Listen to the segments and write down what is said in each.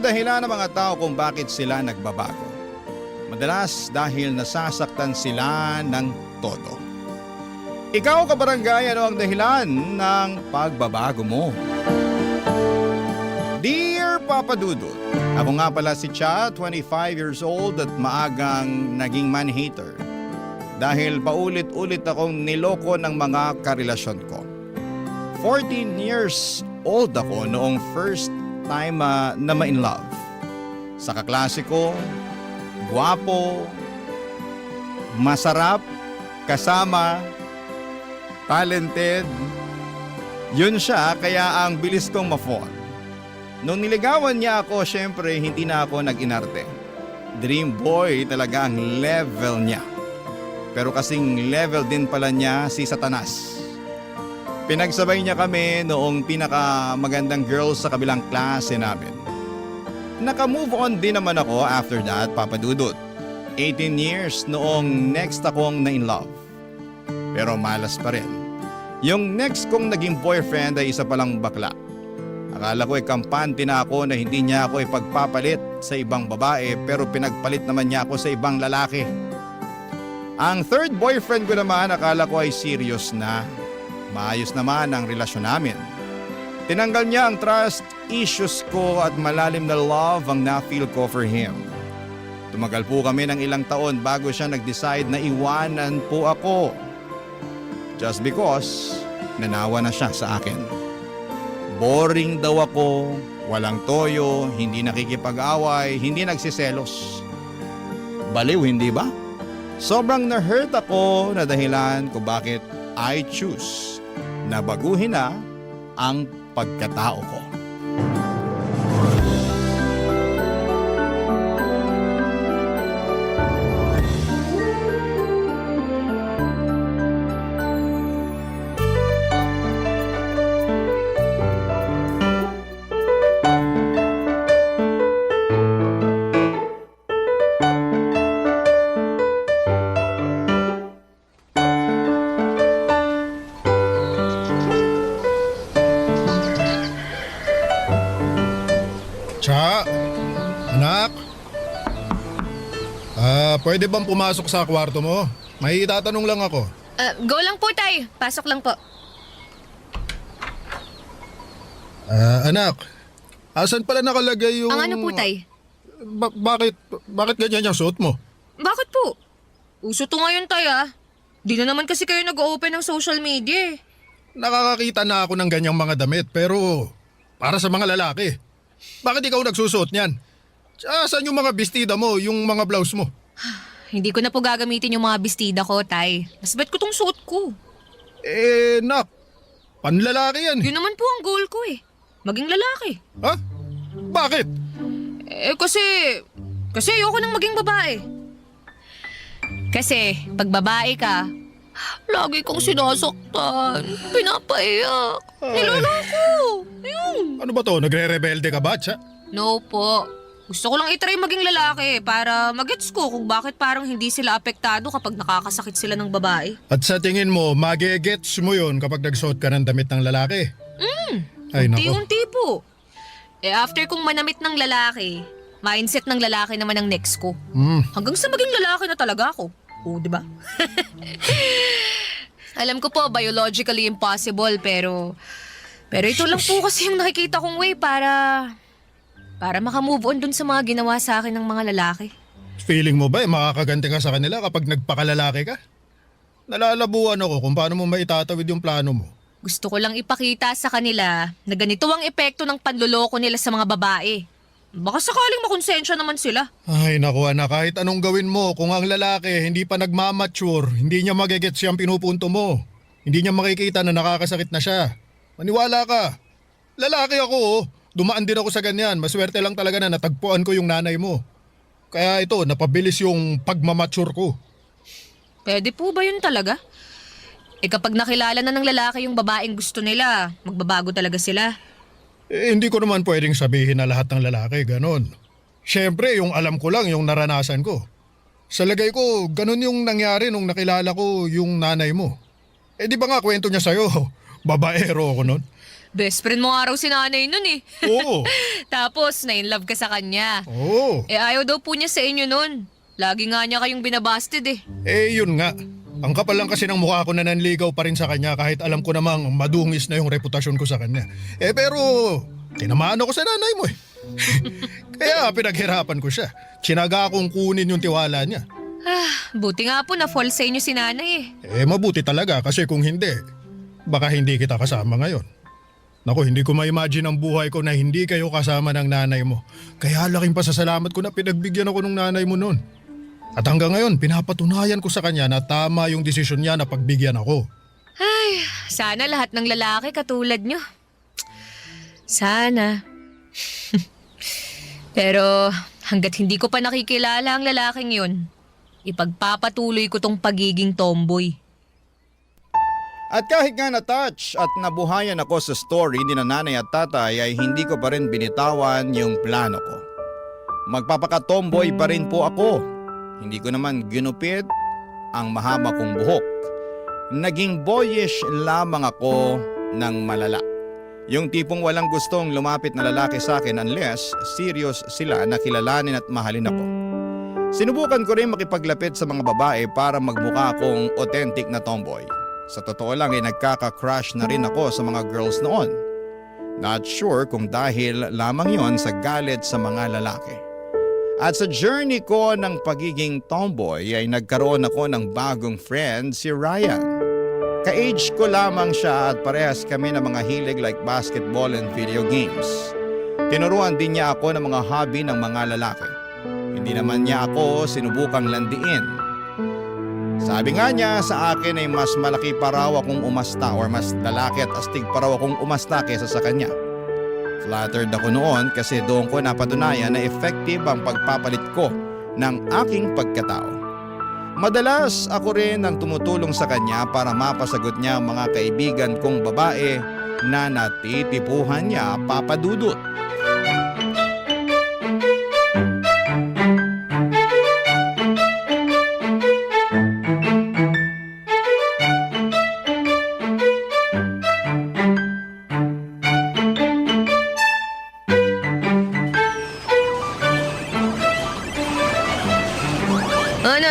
dahilan ng mga tao kung bakit sila nagbabago. Madalas dahil nasasaktan sila ng todo. Ikaw, kabarangay, ano ang dahilan ng pagbabago mo? Dear Papa Dudut, ako nga pala si Cha, 25 years old at maagang naging man-hater. Dahil paulit-ulit akong niloko ng mga karelasyon ko. 14 years old ako noong first time na ma-in love. Sa kaklase ko, gwapo, masarap, kasama, talented. Yun siya, kaya ang bilis kong ma-fall. Nung niligawan niya ako, syempre hindi na ako nag-inarte. Dream boy talaga ang level niya. Pero kasing level din pala niya si Satanas. Pinagsabay niya kami noong pinakamagandang girls sa kabilang klase namin. Naka-move on din naman ako after that, Papa Dudut. 18 years noong next akong na-in love. Pero malas pa rin. Yung next kong naging boyfriend ay isa palang bakla. Akala ko kampante na ako na hindi niya ako ipagpapalit sa ibang babae pero pinagpalit naman niya ako sa ibang lalaki. Ang third boyfriend ko naman akala ko ay serious na. Maayos naman ang relasyon namin. Tinanggal niya ang trust issues ko at malalim na love ang na-feel ko for him. Tumagal po kami ng ilang taon bago siya nag-decide na iwanan po ako. Just because nanawa na siya sa akin. Boring daw ako, walang toyo, hindi nakikipag-away, hindi nagsiselos. Baliw, hindi ba? Sobrang na-hurt ako na dahilan kung bakit I choose na baguhin na ang pagkatao ko. Cha, anak. Pwede bang pumasok sa kwarto mo? May itatanong lang ako. Go lang po, tay. Pasok lang po. Anak, asan pala nakalagay yung... Ang ano po, tay? Bakit ganyan yung suot mo? Bakit po? Uso to ngayon, tay, ah. Di na naman kasi kayo nag-open ng social media, eh. Nakakakita na ako ng ganyang mga damit pero para sa mga lalaki. Bakit ikaw nagsusuot niyan? Saan yung mga bestida mo, yung mga blouse mo? Hindi ko na po gagamitin yung mga bestida ko, tay. Mas bet ko tong suot ko. Nak, panlalaki yan. Yun naman po ang goal ko, eh. Maging lalaki. Ha? Bakit? Kasi ayoko nang maging babae. Kasi, pag babae ka, lagi kong sinasaktan, pinapaiyak, niloloko. Ayun. Ano ba to? Nagre-rebelde ka ba, Cha? No po. Gusto ko lang itry maging lalaki para magets ko kung bakit parang hindi sila apektado kapag nakakasakit sila ng babae. At sa tingin mo, magigets mo yun kapag nagsuot ka ng damit ng lalaki? Ay, nako. Unti-unti po. After kong manamit ng lalaki, mindset ng lalaki naman ang next ko. Hanggang sa maging lalaki na talaga ako. Oo, di ba? Alam ko po, biologically impossible, pero ito lang po kasi yung nakikita kong way para makamove on dun sa mga ginawa sa akin ng mga lalaki. Feeling mo ba makakaganti ka sa kanila kapag nagpakalalaki ka? Nalalabuan ako kung paano mo maitatawid yung plano mo. Gusto ko lang ipakita sa kanila na ganito ang epekto ng panloloko nila sa mga babae. Baka sakaling makonsensya naman sila. Ay naku anak, kahit anong gawin mo, kung ang lalaki hindi pa nagmamature, hindi niya magigets siyang pinupunto mo. Hindi niya makikita na nakakasakit na siya. Maniwala ka. Lalaki ako oh. Dumaan din ako sa ganyan. Maswerte lang talaga na natagpuan ko yung nanay mo. Kaya ito, napabilis yung pagmamature ko. Pwede po ba yun talaga? Kapag nakilala na ng lalaki yung babaeng gusto nila, magbabago talaga sila. Hindi ko naman pwedeng sabihin na lahat ng lalaki ganon. Siyempre, yung alam ko lang, yung naranasan ko. Sa lagay ko, ganon yung nangyari nung nakilala ko yung nanay mo. Di ba nga kwento niya sa'yo, babaero ako nun? Best friend mo nga raw si nanay nun eh. Oo. Tapos, na-inlove ka sa kanya. Oo. Ayaw daw po niya sa inyo nun. Lagi nga niya kayong binabasted eh. Yun nga. Ang kapal lang kasi ng mukha ko na nanligaw pa rin sa kanya kahit alam ko namang madungis na yung reputasyon ko sa kanya. Pero, tinamaan ako sa nanay mo eh. Kaya pinaghirapan ko siya. Tsinaga akong kunin yung tiwala niya. Buti nga po na fall sa inyo si nanay eh. Mabuti talaga kasi kung hindi, baka hindi kita kasama ngayon. Naku, hindi ko ma-imagine ang buhay ko na hindi kayo kasama ng nanay mo. Kaya laking pasasalamat ko na pinagbigyan ako ng nanay mo noon. At hanggang ngayon, pinapatunayan ko sa kanya na tama yung desisyon niya na pagbigyan ako. Ay, sana lahat ng lalaki katulad nyo. Sana. Pero hanggat hindi ko pa nakikilala ang lalaking yun, ipagpapatuloy ko tong pagiging tomboy. At kahit nga na-touch at nabuhayan ako sa story ni nanay at tatay ay hindi ko pa rin binitawan yung plano ko. Magpapaka-tomboy pa rin po ako. Hindi ko naman ginupit ang mahaba kong buhok. Naging boyish lamang ako ng malala. Yung tipong walang gustong lumapit na lalaki sa akin unless serious sila na kilalanin at mahalin ako. Sinubukan ko rin makipaglapit sa mga babae para magmukha akong authentic na tomboy. Sa totoo lang ay nagkaka-crush na rin ako sa mga girls noon. Not sure kung dahil lamang yon sa galit sa mga lalaki. At sa journey ko ng pagiging tomboy ay nagkaroon ako ng bagong friend, si Ryan. Ka-age ko lamang siya at parehas kami ng mga hilig like basketball and video games. Tinuruan din niya ako ng mga hobby ng mga lalaki. Hindi naman niya ako sinubukang landiin. Sabi nga niya sa akin ay mas malaki pa raw akong umasta or mas lalaki at astig pa raw akong umasta kesa sa kanya. Flattered ako noon kasi doon ko napatunayan na effective ang pagpapalit ko ng aking pagkatao. Madalas ako rin ang tumutulong sa kanya para mapasagot niya ang mga kaibigan kong babae na natitipuhan niya papadudot.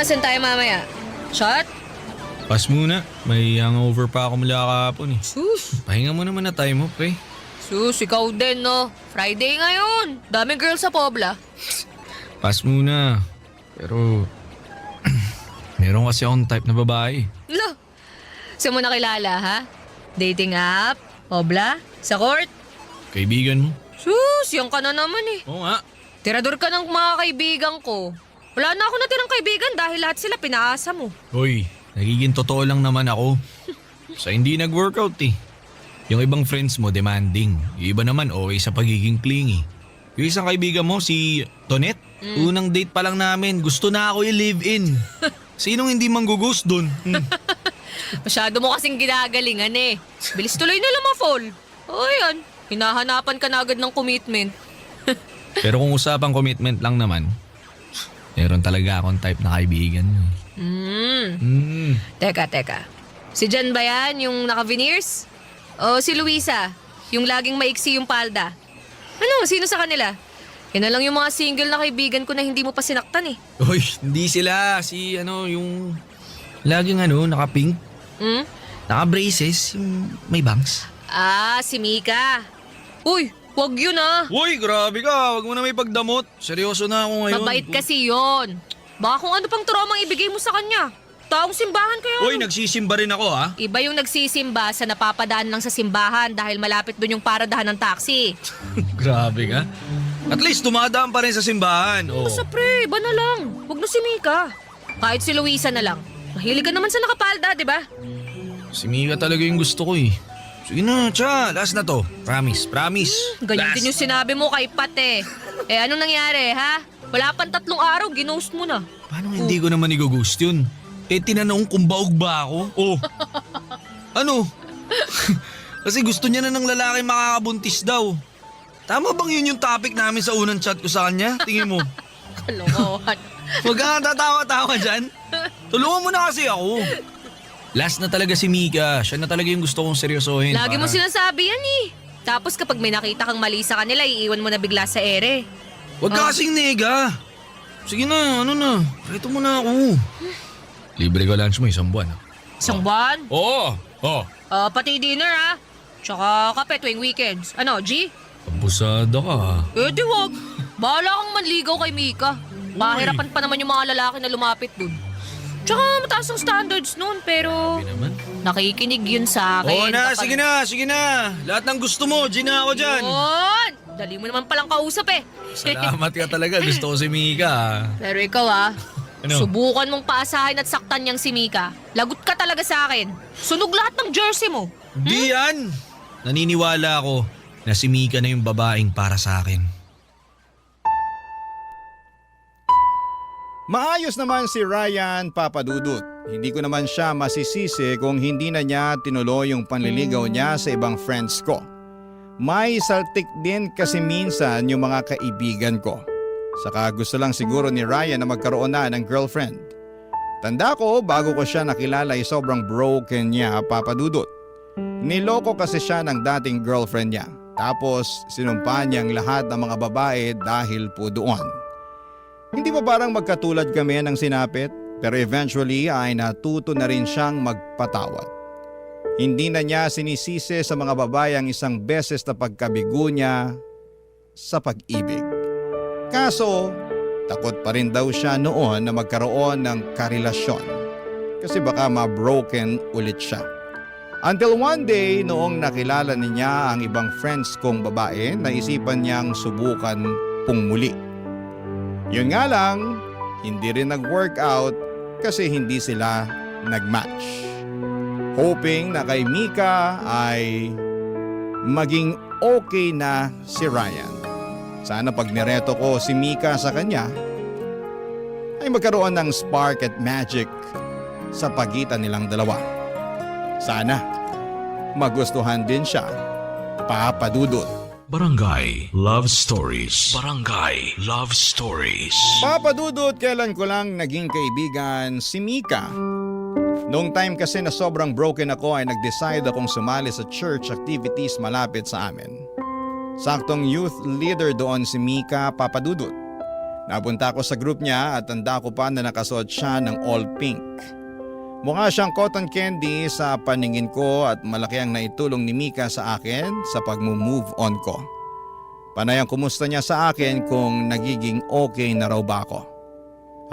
Saan tayo mamaya? Shot? Pas muna. May hangover pa ako mula kahapon eh. Sus! Pahinga mo naman na tayo mo, pre. Sus, ikaw din no. Friday ngayon. Daming girls sa Pobla. Pas muna. Pero, meron kasi akong type na babae. Lo! Saan mo nakilala ha? Dating app? Pobla? Sa court? Kaibigan mo? Sus, yan ka na naman eh. Oo nga. Tirador ka ng mga kaibigan ko. Wala na ako natirang kaibigan dahil lahat sila pinaasa mo. Hoy, nagiging totoo lang naman ako. Sa hindi nag-workout eh. Yung ibang friends mo demanding. Yung iba naman okay sa pagiging clingy. Yung isang kaibigan mo, si Tonet, unang date pa lang namin, gusto na ako i-live-in. Sinong hindi manggugust dun? Masyado mo kasing ginagalingan eh. Bilis tuloy na lang ma-fall. O yan, hinahanapan ka na agad ng commitment. Pero kung usapang commitment lang naman, meron talaga akong type na kaibigan. Teka. Si Jan ba yan, yung naka-veneers? O si Luisa, yung laging maiksi yung palda? Ano, sino sa kanila? Yan na lang yung mga single na kaibigan ko na hindi mo pa sinaktan eh. Uy, hindi sila. Si yung laging naka-pink, naka-braces, yung may bangs. Ah, si Mika. Uy, wag yun ah. Uy, grabe ka. Wag mo na may pagdamot. Seryoso na ako ngayon. Mabait kasi yon. Baka kung ano pang traumang ibigay mo sa kanya. Taong simbahan kayo. Uy, nagsisimba rin ako ha. Iba yung nagsisimba sa napapadaan lang sa simbahan dahil malapit doon yung paradahan ng taxi. Grabe ka. At least dumadaan pa rin sa simbahan. Oh. Basta pre, iba na lang. Huwag na si Mika. Kahit si Luisa na lang. Mahilig ka naman sa nakapalda, di ba? Si Mika talaga yung gusto ko eh. Sige na, tsa. Last na to. Promise. Ganyan Last. din yung sinabi mo kay Pat eh. Anong nangyari, ha? Wala pang 3 araw, ginost mo na. Paano hindi ko naman i-ghost yun? Tinanong kung baog ba ako. Oh. Ano? Kasi gusto niya na ng lalaki makakabuntis daw. Tama bang yun yung topic namin sa unang chat ko sa kanya? Tingin mo. Kalokohan. Huwag ka nga tatawa-tawa dyan. Tulungan mo na kasi ako. Last na talaga si Mika. Siya na talaga yung gusto kong seryosohin. Lagi mo sinasabi yan eh. Tapos kapag may nakita kang mali sa kanila, iiwan mo na bigla sa ere. Huwag ka kasing nega. Sige na, ano na. Reto mo na ako. Libre ko lunch mo 1 buwan. Isang buwan? Oo. Oh. Pati dinner ha. Tsaka kape tuwing weekends. Ano, G? Abusada ka. Di wag. Bahala kang manligaw kay Mika. Mahirapan pa naman yung mga lalaki na lumapit dun. Tsaka mataas ang standards nun, pero Sabi naman. nakikinig yun sa akin. Oo na, kapag- sige na. Lahat ng gusto mo, G na ako dyan. Yun! Dali mo naman palang kausap eh. Salamat ka talaga, gusto ko si Mika. Pero ikaw Ano? subukan mong paasahin at saktan niyang si Mika. Lagot ka talaga sa akin. Sunog lahat ng jersey mo. Di yan. Naniniwala ako na si Mika na yung babaeng para sa akin. Maayos naman si Ryan Papadudut. Hindi ko naman siya masisisi kung hindi na niya tinuloy yung panliligaw niya sa ibang friends ko. May saltik din kasi minsan yung mga kaibigan ko. Saka gusto lang siguro ni Ryan na magkaroon na ng girlfriend. Tanda ko, bago ko siya nakilala ay sobrang broken niya, Papadudut. Niloko kasi siya ng dating girlfriend niya. Tapos sinumpa niya ang lahat ng mga babae dahil po doon. Hindi ba parang magkatulad kami ng sinapit? Pero eventually ay natuto na rin siyang magpatawad. Hindi na niya sinisisi sa mga babae ang isang beses na pagkabigo niya sa pag-ibig. Kaso, takot pa rin daw siya noon na magkaroon ng karelasyon. Kasi baka ma-broken ulit siya. Until one day, noong nakilala niya ang ibang friends kong babae, naisipan niyang subukan pong muli. Yun nga lang, hindi rin nag-workout kasi hindi sila nag-match. Hoping na kay Mika ay maging okay na si Ryan. Sana pag nireto ko si Mika sa kanya, ay magkaroon ng spark at magic sa pagitan nilang dalawa. Sana magustuhan din siya, Papadudut. Barangay Love Stories. Barangay Love Stories. Papadudut, kailan ko lang naging kaibigan si Mika. Noong time kasi na sobrang broken ako ay nag-decide akong sumali sa church activities malapit sa amin. Saktong youth leader doon si Mika, Papadudut. Napunta ako sa group niya at tanda ko pa na nakasuot siya ng all pink. Mukha siyang cotton candy sa paningin ko at malaki ang naitulong ni Mika sa akin sa pag-move on ko. Panay ang kumusta niya sa akin kung nagiging okay na raw ba ako.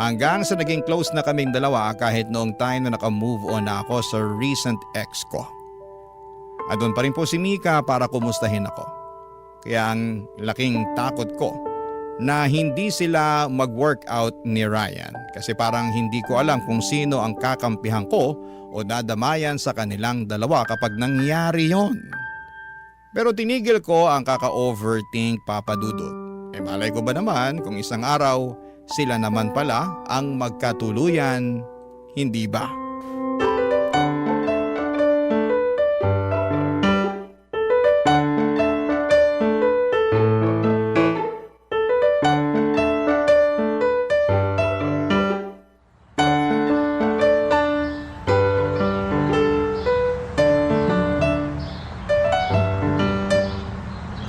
Hanggang sa naging close na kaming dalawa kahit noong time na naka-move on na ako sa recent ex ko. At doon pa rin po si Mika para kumustahin ako. Kaya ang laking takot ko na hindi sila mag-workout ni Ryan kasi parang hindi ko alam kung sino ang kakampihan ko o dadamayan sa kanilang dalawa kapag nangyari yon. Pero tinigil ko ang kaka-overthink, Papadudut. Malay ko ba naman kung isang araw sila naman pala ang magkatuluyan, hindi ba?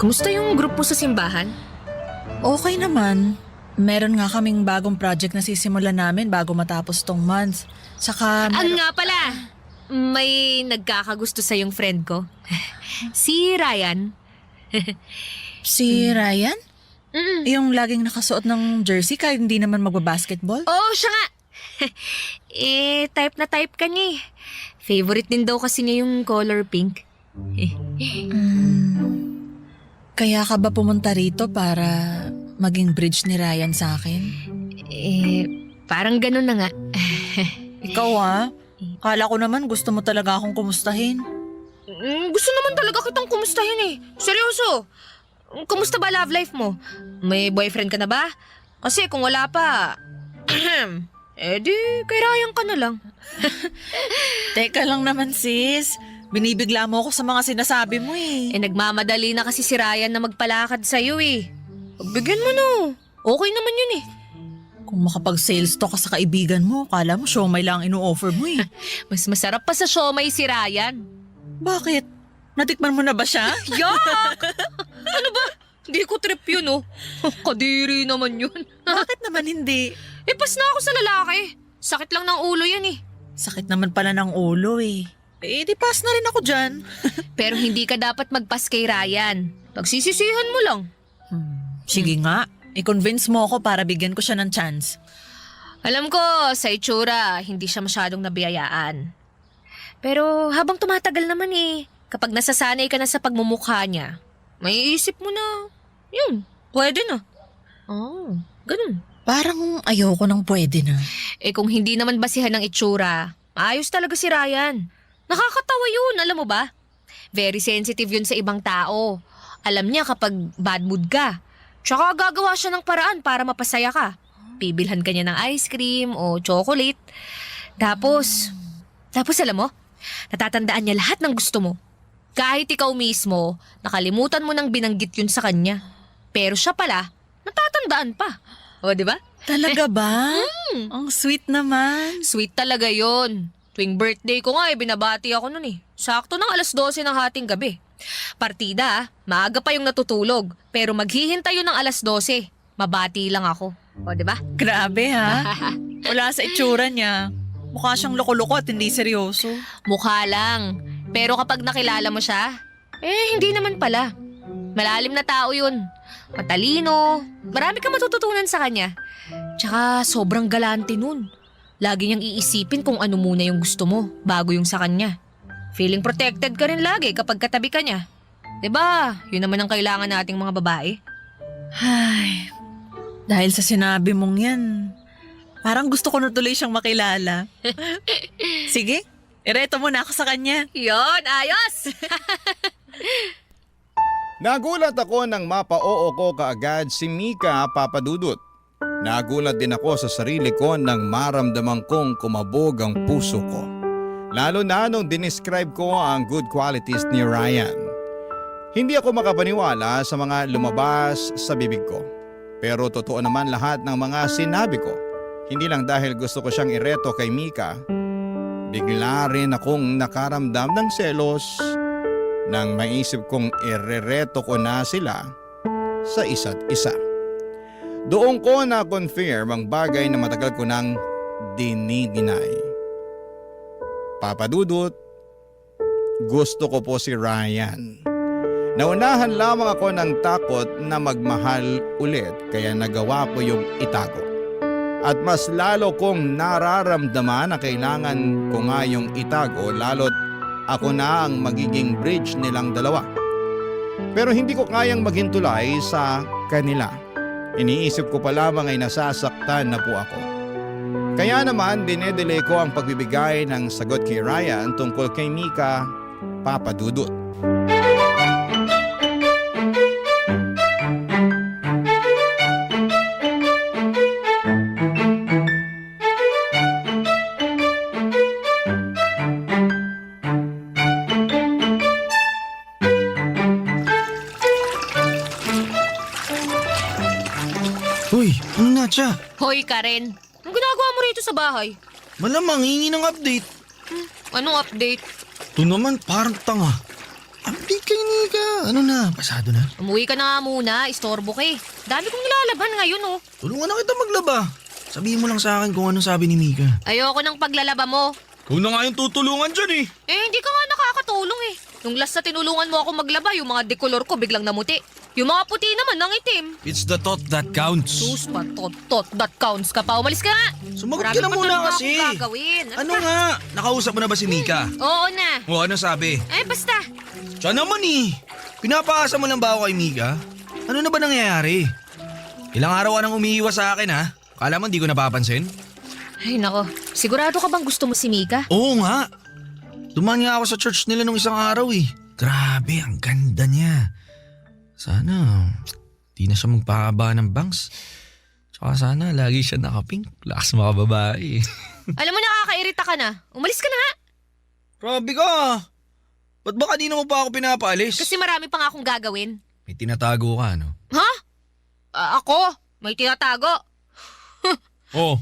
Kumusta yung grupo sa simbahan? Okay naman. Meron nga kaming bagong project na sisimulan namin bago matapos tong month. Saka Nga pala, may nagkakagusto sa yung friend ko. Si Ryan. si Ryan? Mm. Yung laging nakasuot ng jersey kahit hindi naman magbabasketball? Oo, siya nga. Type na type ka niya eh. Favorite din daw kasi niya yung color pink. Kaya ka ba pumunta rito para maging bridge ni Ryan sa akin? Parang ganun na nga. Ikaw kala ko naman gusto mo talaga akong kumustahin. Gusto naman talaga kitang kumustahin eh. Seryoso. Kumusta ba love life mo? May boyfriend ka na ba? Kasi kung wala pa, di kay Ryan ka na lang. Teka lang naman sis, binibigla mo ako sa mga sinasabi mo eh. Nagmamadali na kasi si Ryan na magpalakad sa'yo eh. Pagbigyan mo no. Okay naman yun eh. Kung makapag-sales talk ka sa kaibigan mo, kala mo siomay lang ino-offer mo eh. Mas masarap pa sa siomay si Ryan. Bakit? Natikman mo na ba siya? Yak! Ano ba? Hindi ko trip yun, oh. Kadiri naman yun. Bakit naman hindi? Pas na ako sa lalaki. Sakit lang ng ulo yan, eh. Sakit naman pala ng ulo eh. Di pass na rin ako dyan. Pero hindi ka dapat magpas kay Ryan. Pagsisisihan mo lang. Sige nga, i-convince mo ako para bigyan ko siya ng chance. Alam ko, sa itsura, hindi siya masyadong nabiyayaan. Pero habang tumatagal naman eh, kapag nasasanay ka na sa pagmumukha niya, maiisip mo na, yun, pwede na. Oh, ganun. Parang ayoko nang pwede na. Kung hindi naman basihan ng itsura, maayos talaga si Ryan. Nakakatawa yun, alam mo ba? Very sensitive yun sa ibang tao. Alam niya kapag bad mood ka. Tsaka gagawa siya ng paraan para mapasaya ka. Bibilhan ka niya ng ice cream o chocolate. Tapos alam mo, natatandaan niya lahat ng gusto mo. Kahit ikaw mismo, nakalimutan mo nang binanggit yun sa kanya. Pero siya pala, natatandaan pa. O, di ba? Talaga ba? Ang sweet naman. Sweet talaga yon. Tuwing birthday ko nga binabati ako nun eh. Sakto ng 12:00 ng hating gabi. Partida, maaga pa yung natutulog. Pero maghihintay yun ng 12:00. Mabati lang ako. O, di ba? Grabe ha. Wala sa itsura niya. Mukha siyang loko-loko at hindi seryoso. Mukha lang. Pero kapag nakilala mo siya, hindi naman pala. Malalim na tao yun. Matalino. Marami kang matututunan sa kanya. Tsaka sobrang galante nun. Lagi niyang iisipin kung ano muna yung gusto mo bago yung sa kanya. Feeling protected ka rin lagi kapag katabi ka niya. 'Di ba? Yun naman ang kailangan nating mga babae. Ay, dahil sa sinabi mong yan, parang gusto ko na tuloy siyang makilala. Sige, ireto mo na ako sa kanya. Yon, ayos! Nagulat ako nang mapa-oo ko kaagad si Mika Papadudut. Nagulat din ako sa sarili ko nang maramdaman kong kumabog ang puso ko. Lalo na nung dinescribe ko ang good qualities ni Ryan. Hindi ako makapaniwala sa mga lumabas sa bibig ko. Pero totoo naman lahat ng mga sinabi ko. Hindi lang dahil gusto ko siyang ireto kay Mika. Bigla rin akong nakaramdam ng selos nang maisip kong irereto ko na sila sa isa't isa. Doon ko na-confirm ang bagay na matagal ko nang dinidinay. Papadudut, gusto ko po si Ryan. Naunahan lamang ako ng takot na magmahal ulit kaya nagawa ko yung itago. At mas lalo kong nararamdaman na kailangan ko nga yung itago lalo't ako na ang magiging bridge nilang dalawa. Pero hindi ko kayang maghintulay sa kanila. Iniisip ko pa lamang ay nasasaktan na po ako. Kaya naman dinedelay ko ang pagbibigay ng sagot kay Ryan tungkol kay Mika Papadudut. Uy, ano na siya? Hoy Karen, anong ginagawa mo rito sa bahay? Malamang hingi ng update. Anong update? Ito naman parang tanga. Update kay Nika. Ano na, pasado na. Umuwi ka na nga muna, istorbo ka eh. Dami kong nilalaban ngayon oh. Tulungan na kita maglaba. Sabihin mo lang sa akin kung anong sabi ni Mika. Ayoko ng paglalaba mo. Kung na nga yung tutulungan dyan eh. Hindi ka nga nakakatulong eh. Nung last na tinulungan mo ako maglaba, yung mga dekolor ko biglang namuti. Yung mga puti naman nangitim. It's the thought that counts. Sus, tot, that counts ka pa. Umalis ka nga. Sumagot ka na Marami pa muna talaga kasi. akong gagawin. Ano nga? Nakausap mo na ba si Mika? Oo na. O ano sabi? Basta. Siya naman eh. Pinapaasa mo lang ba ako kay Mika? Ano na ba nangyayari? Ilang araw ka nang umiiwas sa akin ha? Kala mo hindi ko napapansin? Ay nako, sigurado ka bang gusto mo si Mika? Oo nga. Dumaan nga ako sa church nila nung isang araw eh. Grabe, ang ganda niya. Sana, di na siya magpahaba ng bangs. Tsaka sana, lagi siya nakapink. Lakas mga babae. Alam mo, nakakairita ka na. Umalis ka na nga. Grabe ka. Ba't ba kanina mo pa ako pinapaalis? Kasi marami pa nga akong gagawin. May tinatago ka, no? Ha? Ako? May tinatago? Oo.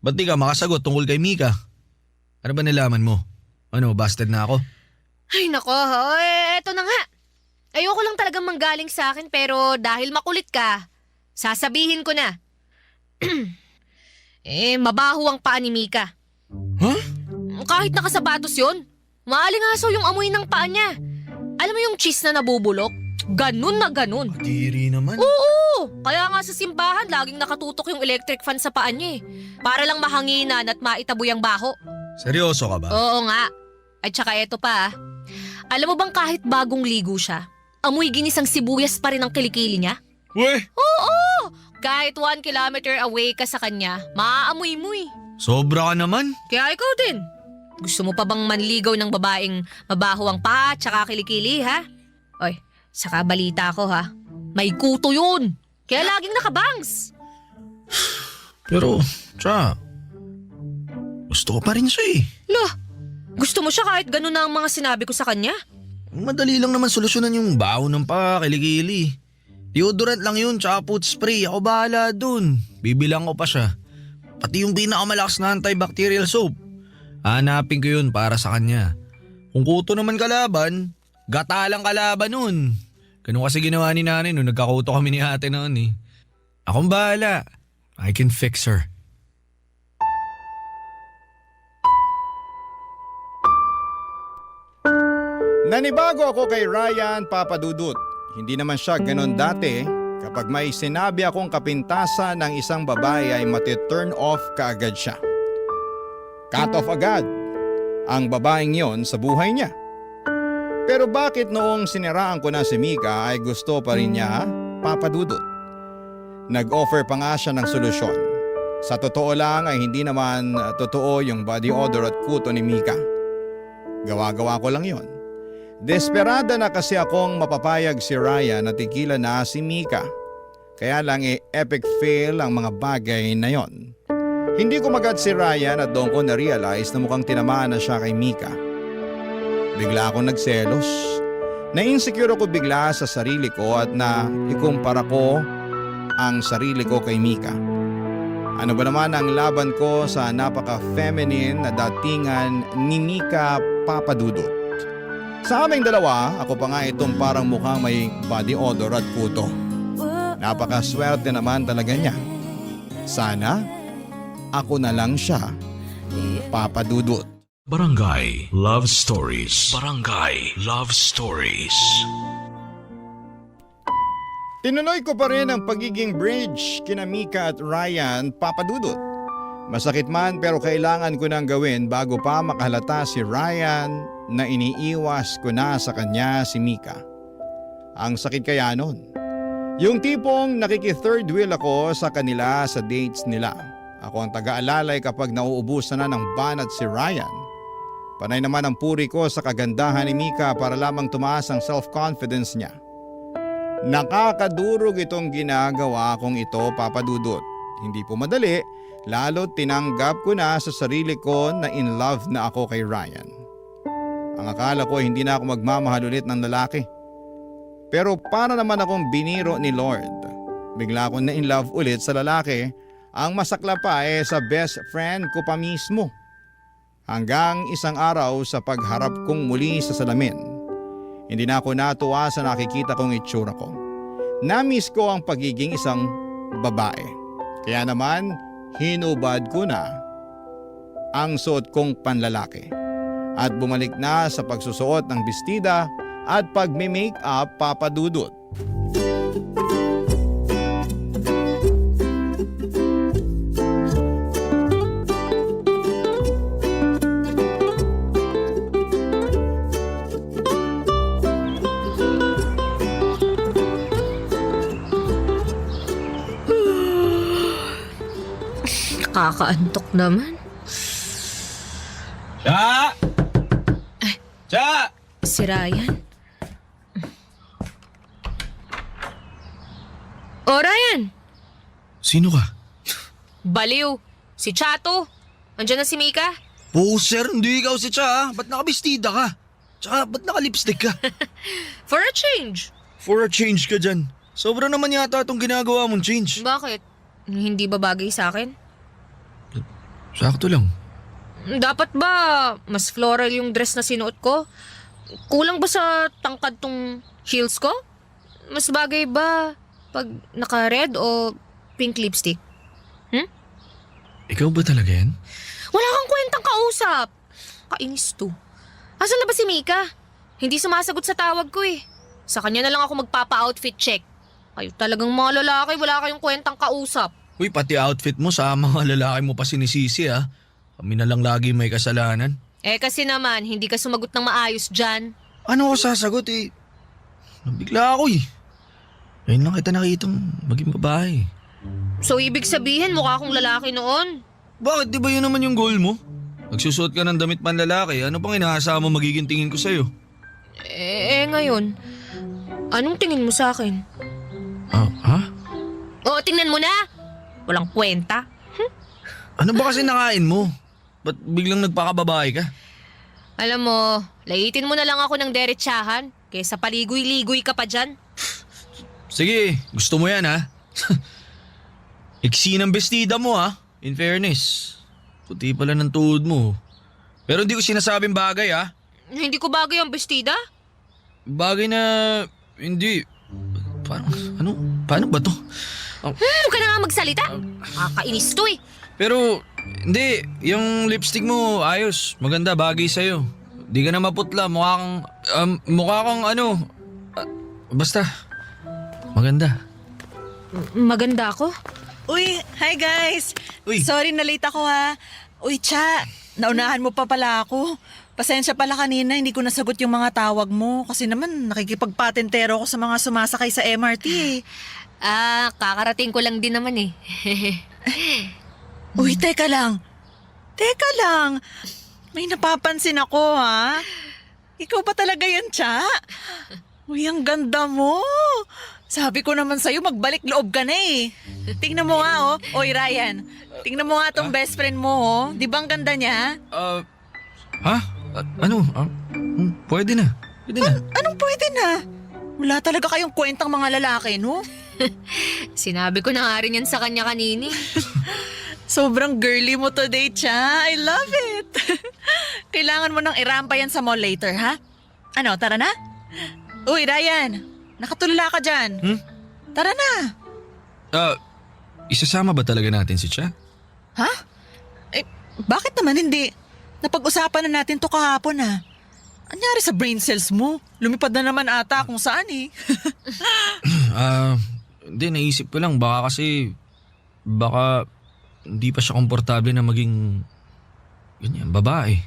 Ba't di ka makasagot tungkol kay Mika? Ano ba nalaman mo? Ano, busted na ako? Ay nako, eto na nga. Ayoko lang talagang manggaling sa akin pero dahil makulit ka, sasabihin ko na. Mabaho ang paa ni Mika. Huh? Kahit nakasapatos yun, maalingaso yung amoy ng paa niya. Alam mo yung cheese na nabubulok? Ganun na ganun. Diri naman. Oo! Kaya nga sa simbahan, laging nakatutok yung electric fan sa paa niya eh. Para lang mahanginan at maitaboy ang baho. Seryoso ka ba? Oo nga. At saka eto pa alam mo bang kahit bagong ligo siya, amoy ginisang sibuyas pa rin ang kilikili niya? Weh! Oo! Kahit 1 kilometer away ka sa kanya, maaamoy mo eh. Sobra ka naman. Kaya ikaw din. Gusto mo pa bang manligaw ng babaeng mabaho ang paa tsaka kilikili ha? Oy, saka balita ko ha. May kuto yun. Kaya laging nakabangs. Pero, gusto ko pa rin siya eh. Lah, gusto mo siya kahit ganun na ang mga sinabi ko sa kanya? Madali lang naman solusyonan yung baho ng kilikili. Deodorant lang yun, tsaka foot spray. Ako bahala dun. Bibilang ko pa siya. Pati yung pinakamalakas na antibacterial soap. Hanapin ko yun para sa kanya. Kung kuto naman kalaban, gata lang kalaban nun. Ganun kasi ginawa ni nanay nung nagkakuto kami ni ate noon eh. Akong bahala. I can fix her. Nanibago ako kay Ryan Papadudut. Hindi naman siya ganon dati. Kapag may sinabi akong kapintasan ng isang babae ay mati-turn off kaagad siya. Cut off agad ang babaeng yon sa buhay niya. Pero bakit noong siniraan ko na si Mika ay gusto pa rin niya, Papadudut? Nag-offer pa nga siya ng solusyon. Sa totoo lang ay hindi naman totoo yung body odor at kuto ni Mika. Gawa-gawa ko lang yon. Desperada na kasi akong mapapayag si Ryan na tigilan na si Mika. Kaya lang epic fail ang mga bagay na yon. Hindi ko magad si Ryan at doon ko na-realize na mukhang tinamaan na siya kay Mika. Bigla akong nagselos. Na-insecure ako bigla sa sarili ko at ikumpara ko ang sarili ko kay Mika. Ano ba naman ang laban ko sa napaka-feminine na datingan ni Mika Papadudut? Sa aming dalawa, ako pa nga itong parang mukhang may body odor at kuto. Napakaswerte naman talaga niya. Sana, ako na lang siya, Papadudut. Barangay Love Stories. Barangay Love Stories. Tinuloy ko pa rin ang pagiging bridge kina Mika at Ryan Papadudut. Masakit man pero kailangan ko nang gawin bago pa makahalata si Ryan na iniiwas ko na sa kanya si Mika. Ang sakit kaya nun. Yung tipong nakiki-third wheel ako sa kanila sa dates nila. Ako ang taga-alalay kapag nauubusan na ng banat si Ryan. Panay naman ang puri ko sa kagandahan ni Mika para lamang tumaas ang self-confidence niya. Nakakadurog itong ginagawa kong ito, Papadudut. Hindi po madali, lalo tinanggap ko na sa sarili ko na in love na ako kay Ryan. Ang akala ko hindi na ako magmamahal ulit ng lalaki. Pero para naman akong biniro ni Lord. Bigla akong na in love ulit sa lalaki. Ang masakla pa sa best friend ko pa mismo. Hanggang isang araw sa pagharap kong muli sa salamin. Hindi na ako natuwa sa nakikita kong itsura ko. Na-miss ko ang pagiging isang babae. Kaya naman, hinubad ko na ang suot kong panlalaki. At bumalik na sa pagsusuot ng bestida at pagme-make-up, Papadudut. Nakakaantok naman. Cha! Cha! Si Ryan? O Ryan! Sino ka? Baliw! Si Chato! Andiyan na si Mika? Poser, hindi ikaw si Cha. Ba't nakabistida ka? Tsaka ba't naka-lipstick ka? For a change! For a change ka dyan. Sobra naman yata itong ginagawa mong change. Bakit? Hindi ba bagay sa akin? Sakto lang. Dapat ba mas floral yung dress na sinuot ko? Kulang ba sa tangkad tong heels ko? Mas bagay ba pag naka-red o pink lipstick? Ikaw ba talaga yan? Wala kang kwentang kausap. Kainis to. Asan na ba si Mika? Hindi sumasagot sa tawag ko eh. Sa kanya na lang ako magpapa-outfit check. Kayo talagang mga lalaki, wala kayong kwentang kausap. Uy, pati outfit mo sa mga lalaki mo pa sinisisi ha. Kami na lang lagi may kasalanan. Kasi naman, hindi ka sumagot ng maayos dyan. Ano ako sasagot eh? Nabigla ako eh. Ngayon lang kita nakitang maging babae. So ibig sabihin, mukha akong lalaki noon? Bakit? Di ba yun naman yung goal mo? Magsusuot ka ng damit panlalaki, ano pang inaasahan mo magiging tingin ko sa'yo? Ngayon, anong tingin mo sa akin? Ha? Oo, tingnan mo na! Walang kwenta. Ano ba kasi nakain mo? Ba't biglang nagpakababae ka? Alam mo, laitin mo na lang ako ng derechahan kaysa paligoy-ligoy ka pa dyan. Sige, gusto mo yan ha? Iksi ng bestida mo ha, in fairness. Puti pala ng tuhod mo. Pero hindi ko sinasabing bagay ha. Hindi ko bagay ang bestida? Bagay na hindi. Paano ba to? Huwag ka na nga magsalita. Kakainis to eh. Pero hindi, yung lipstick mo ayos, maganda, bagay sa'yo. Di ka na maputla, mukha kang basta, maganda. Maganda ako? Uy, hi guys! Uy. Sorry na late ako ha. Uy, Cha, naunahan mo pa pala ako. Pasensya pala kanina, hindi ko nasagot yung mga tawag mo kasi naman nakikipagpatentero ako sa mga sumasakay sa MRT eh. Kakarating ko lang din naman eh. Uy, teka lang. Teka lang. May napapansin ako ha. Ikaw pa talaga yan, Cha? Uy, ang ganda mo. Sabi ko naman sa'yo, magbalik loob ka na eh. Tingnan mo nga oh. Oy, Ryan. Tingnan mo nga tong best friend mo oh. Di ba ang ganda niya? Ha? Pwede na. Pwede na. Anong pwede na? Wala talaga kayong kwentang mga lalaki, no? Sinabi ko na nga rin yan sa kanya kanini. Sobrang girly mo today, Cha. I love it. Kailangan mo nang irampa yan sa mall later, ha? Ano, tara na? Uy, Ryan. Nakatulala ka dyan. Tara na. Isasama ba talaga natin si Cha? Ha? Bakit naman hindi? Napag-usapan na natin to kahapon, ha? Anyari sa brain cells mo? Lumipad na naman ata kung saan, eh. Hindi, naisip ko lang. Baka hindi pa siya komportable na maging ganyan, babae.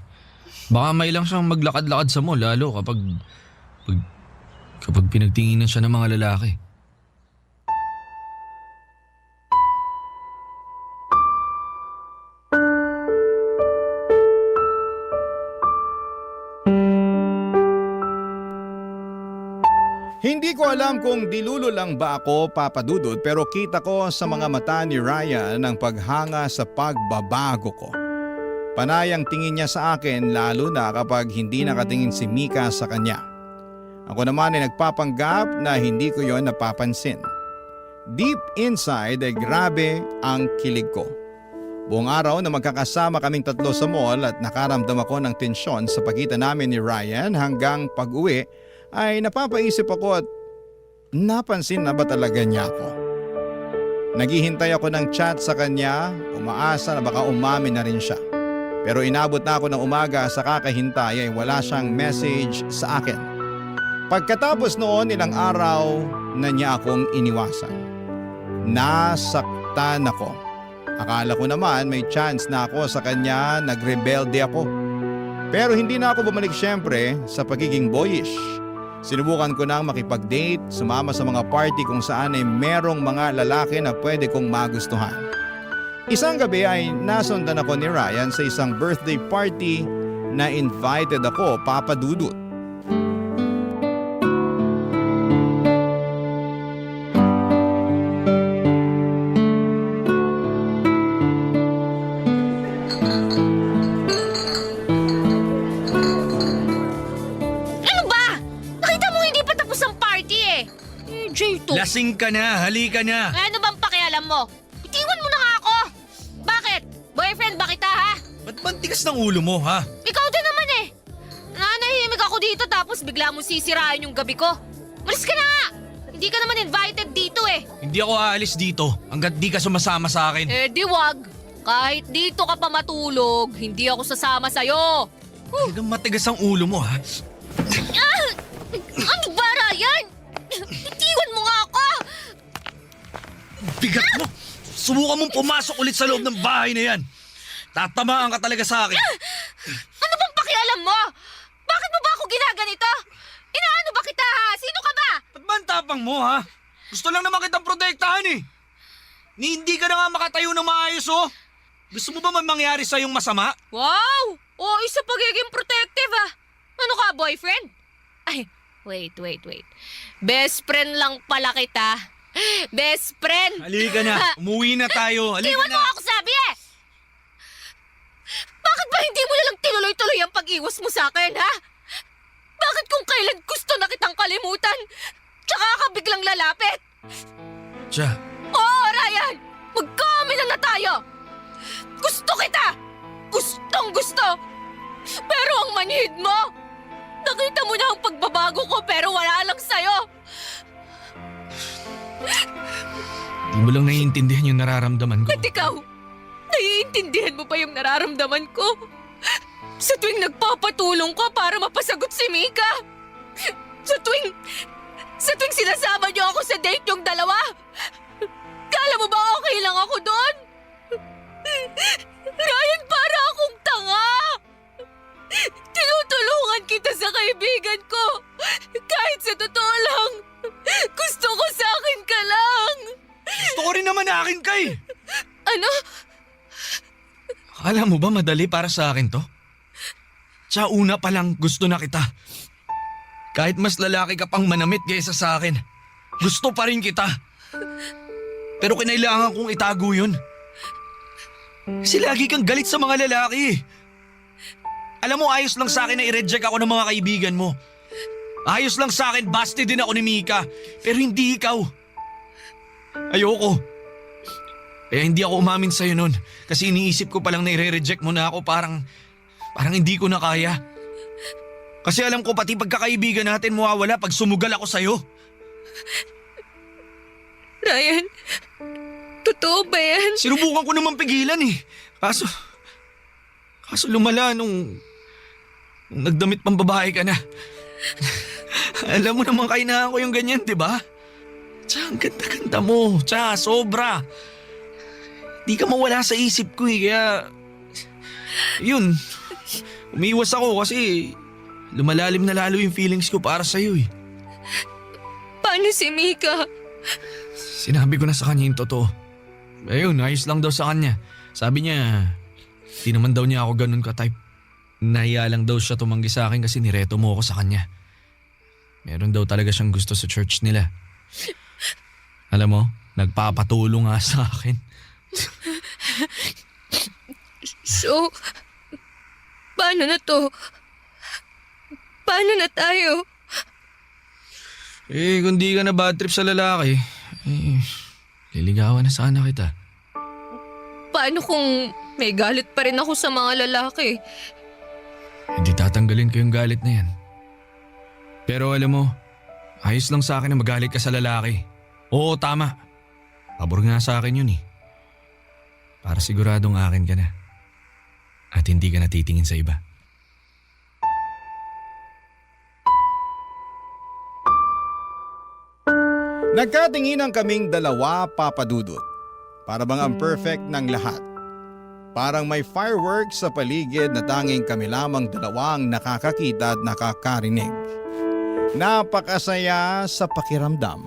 Baka may lang siyang maglakad-lakad sa mall, lalo kapag pinagtinginan siya ng mga lalaki. Hindi ko alam kung dilulo lang ba ako, Papa Dudut, pero kita ko sa mga mata ni Ryan ang paghanga sa pagbabago ko. Panayang tingin niya sa akin lalo na kapag hindi nakatingin si Mika sa kanya. Ako naman ay nagpapanggap na hindi ko yon napapansin. Deep inside ay grabe ang kilig ko. Buong araw na magkakasama kaming tatlo sa mall at nakaramdam ako ng tensyon sa pagitan namin ni Ryan hanggang pag-uwi ay napapaisip ako at napansin na ba talaga niya ako. Naghihintay ako ng chat sa kanya, umaasa na baka umamin na rin siya. Pero inabot na ako ng umaga sa kakahintay ay wala siyang message sa akin. Pagkatapos noon ilang araw na niya akong iniwasan. Nasaktan ako. Akala ko naman may chance na ako sa kanya, nagrebelde ako. Pero hindi na ako bumalik syempre sa pagiging boyish. Sinubukan ko nang makipag-date, sumama sa mga party kung saan ay merong mga lalaki na pwede kong magustuhan. Isang gabi ay nasundan ako ni Ryan sa isang birthday party na invited ako, Papa Dudut. Lasing ka na, halika na. Ano bang pakialam mo? Itiwan mo na nga ako! Bakit? Boyfriend ba kita, ha? Ba't tigas ng ulo mo, ha? Ikaw din naman eh! Nanahimik ako dito dito tapos bigla mo sisirain yung gabi ko. Malis ka na nga! Hindi ka naman invited dito eh. Hindi ako aalis dito hanggat di ka sumasama sa akin. Eh di wag. Kahit dito ka pa matulog, hindi ako sasama sa'yo. Talagang matigas ang ulo mo, ha? Ano ba, Ryan? Itiwan mo nga ako! Bigat mo! Subukan mong pumasok ulit sa loob ng bahay na yan. Tatamaan ka talaga sa akin. Ano bang pakialam mo? Bakit mo ba ako ginaganito? Inaano ba kita ha? Sino ka ba? Ba't ba ang tapang mo, ha? Gusto lang naman kitang protektahan eh. Hindi ka na nga makatayo ng maayos, oh. Gusto mo ba man mangyari sa'yong masama? Wow! Oo, isa pagiging protective ah. Ano ka, boyfriend? Ay, wait. Best friend lang pala kita. Best friend! Halika na. Umuwi na tayo. Halika Iwan na. mo ako sabi eh! Bakit ba hindi mo nalang tinuloy-tuloy ang pag-iwas mo sa akin, ha? Bakit kung kailan gusto na kitang kalimutan, tsaka ka biglang lalapit? Tiya, Oo, Ryan! Magkamilan na tayo! Gusto kita! Gustong gusto! Pero ang manhid mo! Nakita mo na ang pagbabago ko pero wala lang sa'yo! di mo lang naiintindihan yung nararamdaman ko. At ikaw, naiintindihan mo pa yung nararamdaman ko? Sa tuwing nagpapatulong ko para mapasagot si Mika? Sa tuwing sinasama niyo ako sa date yung dalawa? Kala mo ba okay lang ako doon? Ryan, para akong tanga! Tinutulungan kita sa kaibigan ko! Kahit sa totoo lang, gusto ko sa akin ka lang! Gusto ko rin naman akin kay. Ano? Akala mo ba madali para sa akin to? Sa una pa lang gusto na kita. Kahit mas lalaki ka pang manamit kaysa sa akin, gusto pa rin kita. Pero kinailangan kong itago yun. Kasi lagi kang galit sa mga lalaki. Alam mo, ayos lang sa akin na i-reject ako ng mga kaibigan mo. Ayos lang sa akin, busted din ako ni Mika. Pero hindi ikaw. Ayoko. Kaya hindi ako umamin sa'yo nun. Kasi iniisip ko palang na i-reject mo na ako parang hindi ko na kaya. Kasi alam ko pati pagkakaibigan natin mawawala pag sumugal ako sa'yo. Ryan, totoo ba yan? Sinubukan ko naman pigilan eh. Kaso lumala nung nagdamit pang babae ka na. Alam mo naman kainahan ko yung ganyan, di ba? Tsaka ang ganda-ganda mo. Tsaka sobra. Di ka mawala sa isip ko eh. Kaya, yun. Umiwas ako kasi lumalalim na lalo yung feelings ko para sa'yo eh. Paano si Mika? Sinabi ko na sa kanya yung totoo. Ayun, ayos lang daw sa kanya. Sabi niya, di naman daw niya ako ganun ka-type. Nahiya lang daw siya tumanggi sa akin kasi nireto mo ako sa kanya. Meron daw talaga siyang gusto sa church nila. Alam mo, nagpapatulong nga sa akin. So, paano na to? Paano na tayo? Eh, kung di ka na bad trip sa lalaki, liligawan na sana kita. Paano kung may galit pa rin ako sa mga lalaki? Hindi tatanggalin ko yung galit na yan. Pero alam mo, ayos lang sa akin na magalit ka sa lalaki. Oo, tama. Pabor nga sa akin yun eh. Para siguradong akin ka na. At hindi ka natitingin sa iba. Nagkatinginan kaming dalawa, Papa Dudut. Para bang ang perfect ng lahat. Parang may fireworks sa paligid na tanging kami lamang dalawang nakakakita at nakakarinig. Napakasaya sa pakiramdam.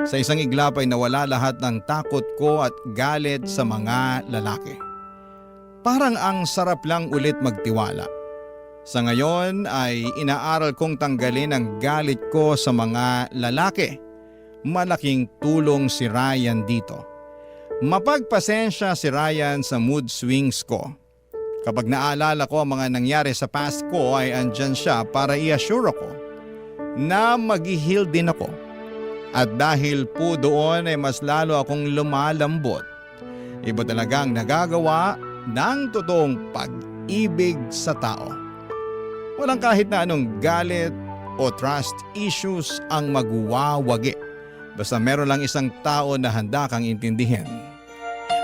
Sa isang iglap ay nawala lahat ng takot ko at galit sa mga lalaki. Parang ang sarap lang ulit magtiwala. Sa ngayon ay inaaral kong tanggalin ang galit ko sa mga lalaki. Malaking tulong si Ryan dito. Mapagpasensya si Ryan sa mood swings ko. Kapag naalala ko ang mga nangyari sa past ko ay andyan siya para i-assure ako na mag-heal din ako. At dahil po doon ay mas lalo akong lumalambot. Iba talagang nagagawa ng totoong pag-ibig sa tao. Walang kahit na anong galit o trust issues ang magwawagi. Basta meron lang isang tao na handa kang intindihin.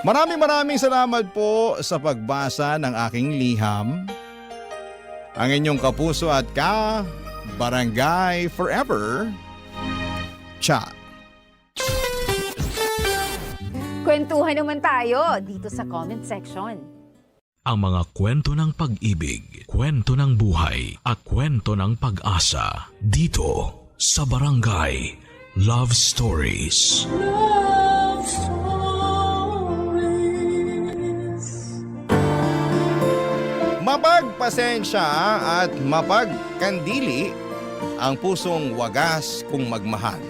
Maraming salamat po sa pagbasa ng aking liham. Ang inyong kapuso at Barangay Forever, Cha. Kwentuhan naman tayo dito sa comment section. Ang mga kwento ng pag-ibig, kwento ng buhay, at kwento ng pag-asa dito sa Barangay Love Stories. Love Stories. Mapagpasensya at mapagkandili ang pusong wagas kung magmahal.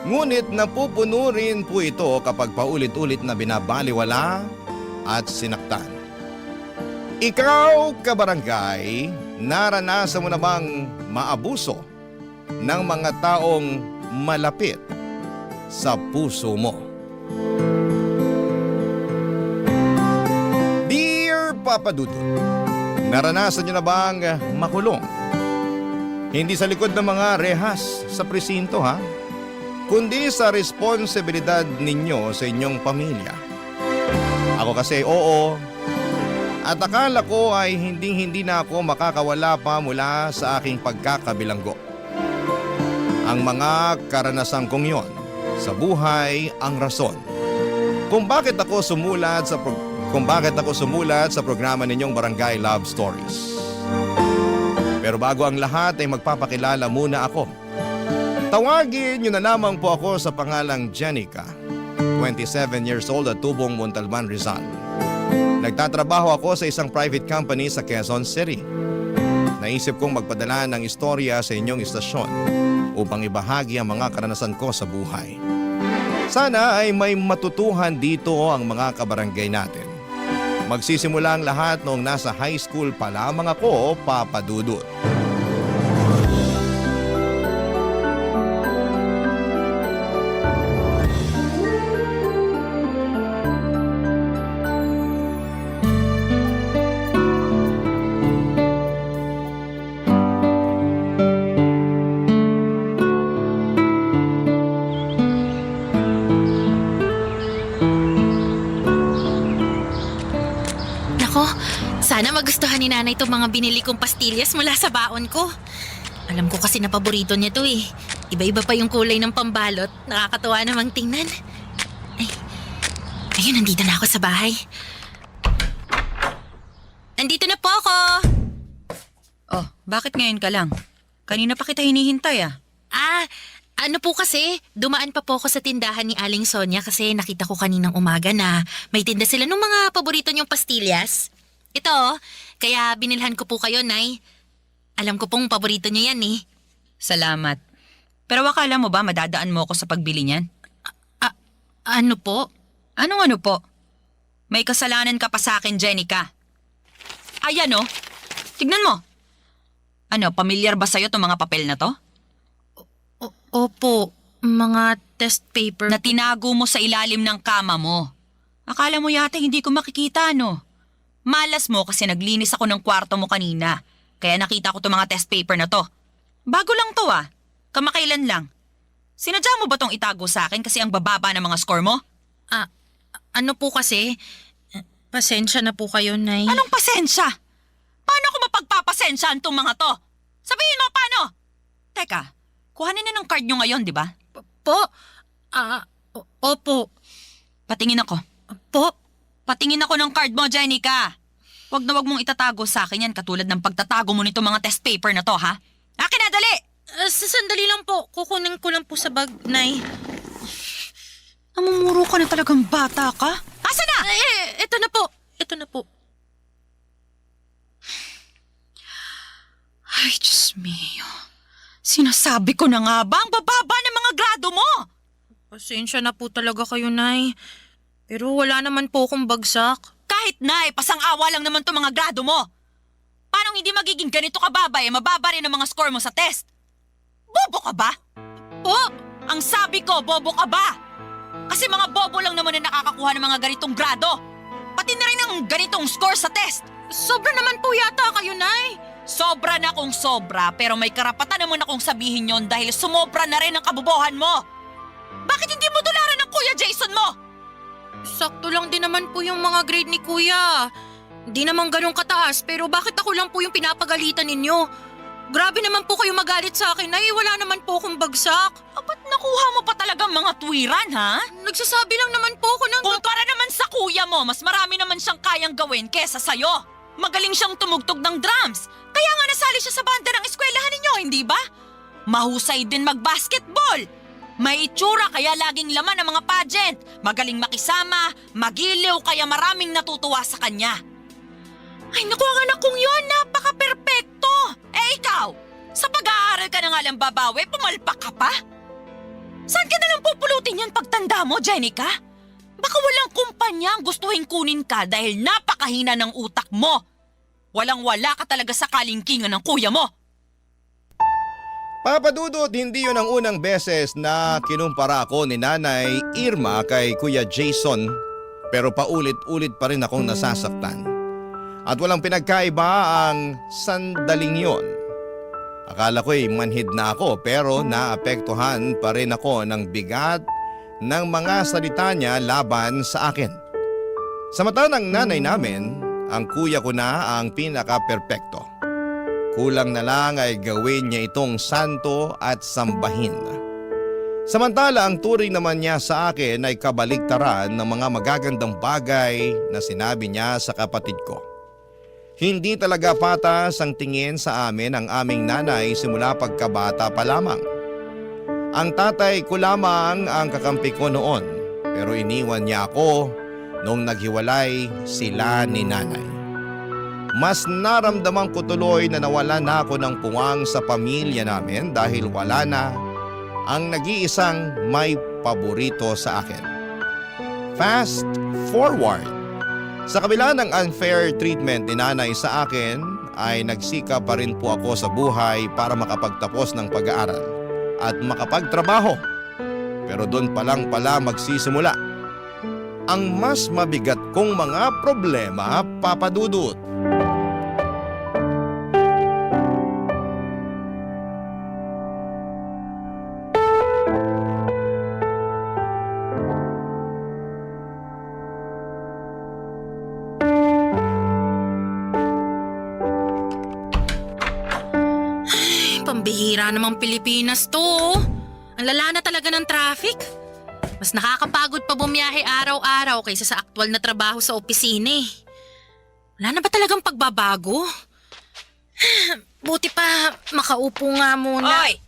Ngunit napupuno rin po ito kapag paulit-ulit na binabaliwala at sinaktan. Ikaw, kabarangay, naranasan mo na bang maabuso ng mga taong malapit sa puso mo? Dear Papa Dudut, naranasan niyo na bang makulong? Hindi sa likod ng mga rehas sa presinto kundi sa responsibilidad ninyo sa inyong pamilya. Ako kasi oo, at akala ko ay hindi na ako makakawala pa mula sa aking pagkakabilanggo. Ang mga karanasan kong yon sa buhay ang rason kung bakit ako sumulat sa programa ninyong Barangay Love Stories. Pero bago ang lahat ay magpapakilala muna ako. Tawagin niyo na lamang po ako sa pangalang Jenica, 27 years old at tubong Montalban, Rizal. Nagtatrabaho ako sa isang private company sa Quezon City. Naisip kong magpadala ng istorya sa inyong istasyon upang ibahagi ang mga karanasan ko sa buhay. Sana ay may matutuhan dito ang mga kabarangay natin. Magsisimula ang lahat noong nasa high school pa lamang ako, Papa Dudut. Sana magustuhan ni nanay itong mga binili kong pastillas mula sa baon ko. Alam ko kasi na paborito niya to eh. Iba-iba pa yung kulay ng pambalot. Nakakatuwa namang tingnan. Ayun, nandito na ako sa bahay. Nandito na po ako! Oh, bakit ngayon ka lang? Kanina pa kita hinihintay Ano po kasi, dumaan pa po ako sa tindahan ni Aling Sonia kasi nakita ko kaninang umaga na may tinda sila ng mga paborito niyong pastillas. Ito, kaya binilhan ko po kayo, Nay. Alam ko pong paborito niyo yan eh. Salamat. Pero akala mo ba madadaan mo ako sa pagbili niyan? Ano po? Anong ano po? May kasalanan ka pa sa akin, Jenica. Ayan tignan mo. Ano, pamilyar ba sa'yo itong mga papel na to? Opo, mga test paper. Na tinago mo sa ilalim ng kama mo. Akala mo yata hindi ko makikita, no? Malas mo kasi naglinis ako ng kwarto mo kanina. Kaya nakita ko itong mga test paper na to. Bago lang to Kamakailan lang. Sinadya mo ba tong itago sa akin kasi ang bababa ng mga score mo? Ano po kasi? Pasensya na po kayo, Nay. Anong pasensya? Paano ko mapagpapasensyahan tong mga to? Sabihin mo paano? Teka, kuhanin na ng card nyo ngayon, di ba? Opo. Patingin ako. Po? Patingin ako ng card mo, Jenica. Huwag na huwag mong itatago sa akin yan katulad ng pagtatago mo nito mga test paper na to, ha? Akin na, dali! Sandali lang po. Kukunin ko lang po sa bag, Nay. Namumuro ka na talagang bata ka? Asa na? Ito na po. Ito na po. Ay, Diyos mio. Sinasabi ko na nga ba ang bababa ng mga grado mo? Pasensya na po talaga kayo, Nay. Pero wala naman po akong bagsak. Kahit na, pasang-awa lang naman to mga grado mo. Paano hindi magiging ganito kababa mababa rin ang mga score mo sa test? Bobo ka ba? Po? Ang sabi ko, bobo ka ba? Kasi mga bobo lang naman na nakakakuha ng mga ganitong grado. Pati na rin ang ganitong score sa test. Sobra naman po yata kayo, Nay. Sobra na kung sobra, pero may karapatan naman akong sabihin yon dahil sumobra na rin ang kabobohan mo. Bakit hindi mo tularan ng Kuya Jason mo? Sakto lang din naman po yung mga grade ni Kuya. Di naman ganun kataas, pero bakit ako lang po yung pinapagalitan ninyo? Grabe naman po kayo magalit sa akin, ay wala naman po akong bagsak. Ba't nakuha mo pa talagang mga tuwiran, ha? Nagsasabi lang naman po ako ng... Kumpara naman sa kuya mo, mas marami naman siyang kayang gawin kesa sa'yo. Magaling siyang tumugtog ng drums. Kaya nga nasali siya sa banda ng eskwelahan ninyo, hindi ba? Mahusay din mag-basketball. May itsura kaya laging laman ang mga pageant. Magaling makisama, magiliw kaya maraming natutuwa sa kanya. Ay naku, ang anak kong yun, napaka-perpekto. Eh ikaw, sa pag-aaral ka na nga lang babawi, pumalpak ka pa? Saan ka nalang pupulutin yan pagtanda mo, Jenica? Baka walang kumpanya ang gustuhin kunin ka dahil napakahina ng utak mo. Walang-wala ka talaga sa kalingkingan ng kuya mo. Papa Dudut, hindi yun ang unang beses na kinumpara ako ni Nanay Irma kay Kuya Jason. Pero paulit-ulit pa rin akong nasasaktan. At walang pinagkaiba ang sandaling yon. Akala ko'y manhid na ako pero naapektuhan pa rin ako ng bigat ng mga salita niya laban sa akin. Sa mata ng nanay namin, ang kuya ko na ang pinaka-perpekto. Kulang na lang ay gawin niya itong santo at sambahin. Samantala ang turing naman niya sa akin ay kabaligtaran ng mga magagandang bagay na sinabi niya sa kapatid ko. Hindi talaga patas ang tingin sa amin ang aming nanay simula pagkabata pa lamang. Ang tatay ko lamang ang kakampi ko noon pero iniwan niya ako nung naghiwalay sila ni nanay. Mas naramdaman ko tuloy na nawala na ako ng puwang sa pamilya namin dahil wala na ang nag-iisang may paborito sa akin. Fast forward. Sa kabila ng unfair treatment ni nanay sa akin ay nagsikap pa rin po ako sa buhay para makapagtapos ng pag-aaral at makapagtrabaho. Pero doon pa lang pala magsisimula ang mas mabigat kong mga problema, Papa Dudut. Pambihira namang Pilipinas to. Oh. Ang lala na talaga ng traffic. Mas nakakapagod pa bumiyahe araw-araw kaysa sa aktwal na trabaho sa opisina eh. Wala na ba talagang pagbabago? Buti pa makaupo nga muna. Oy!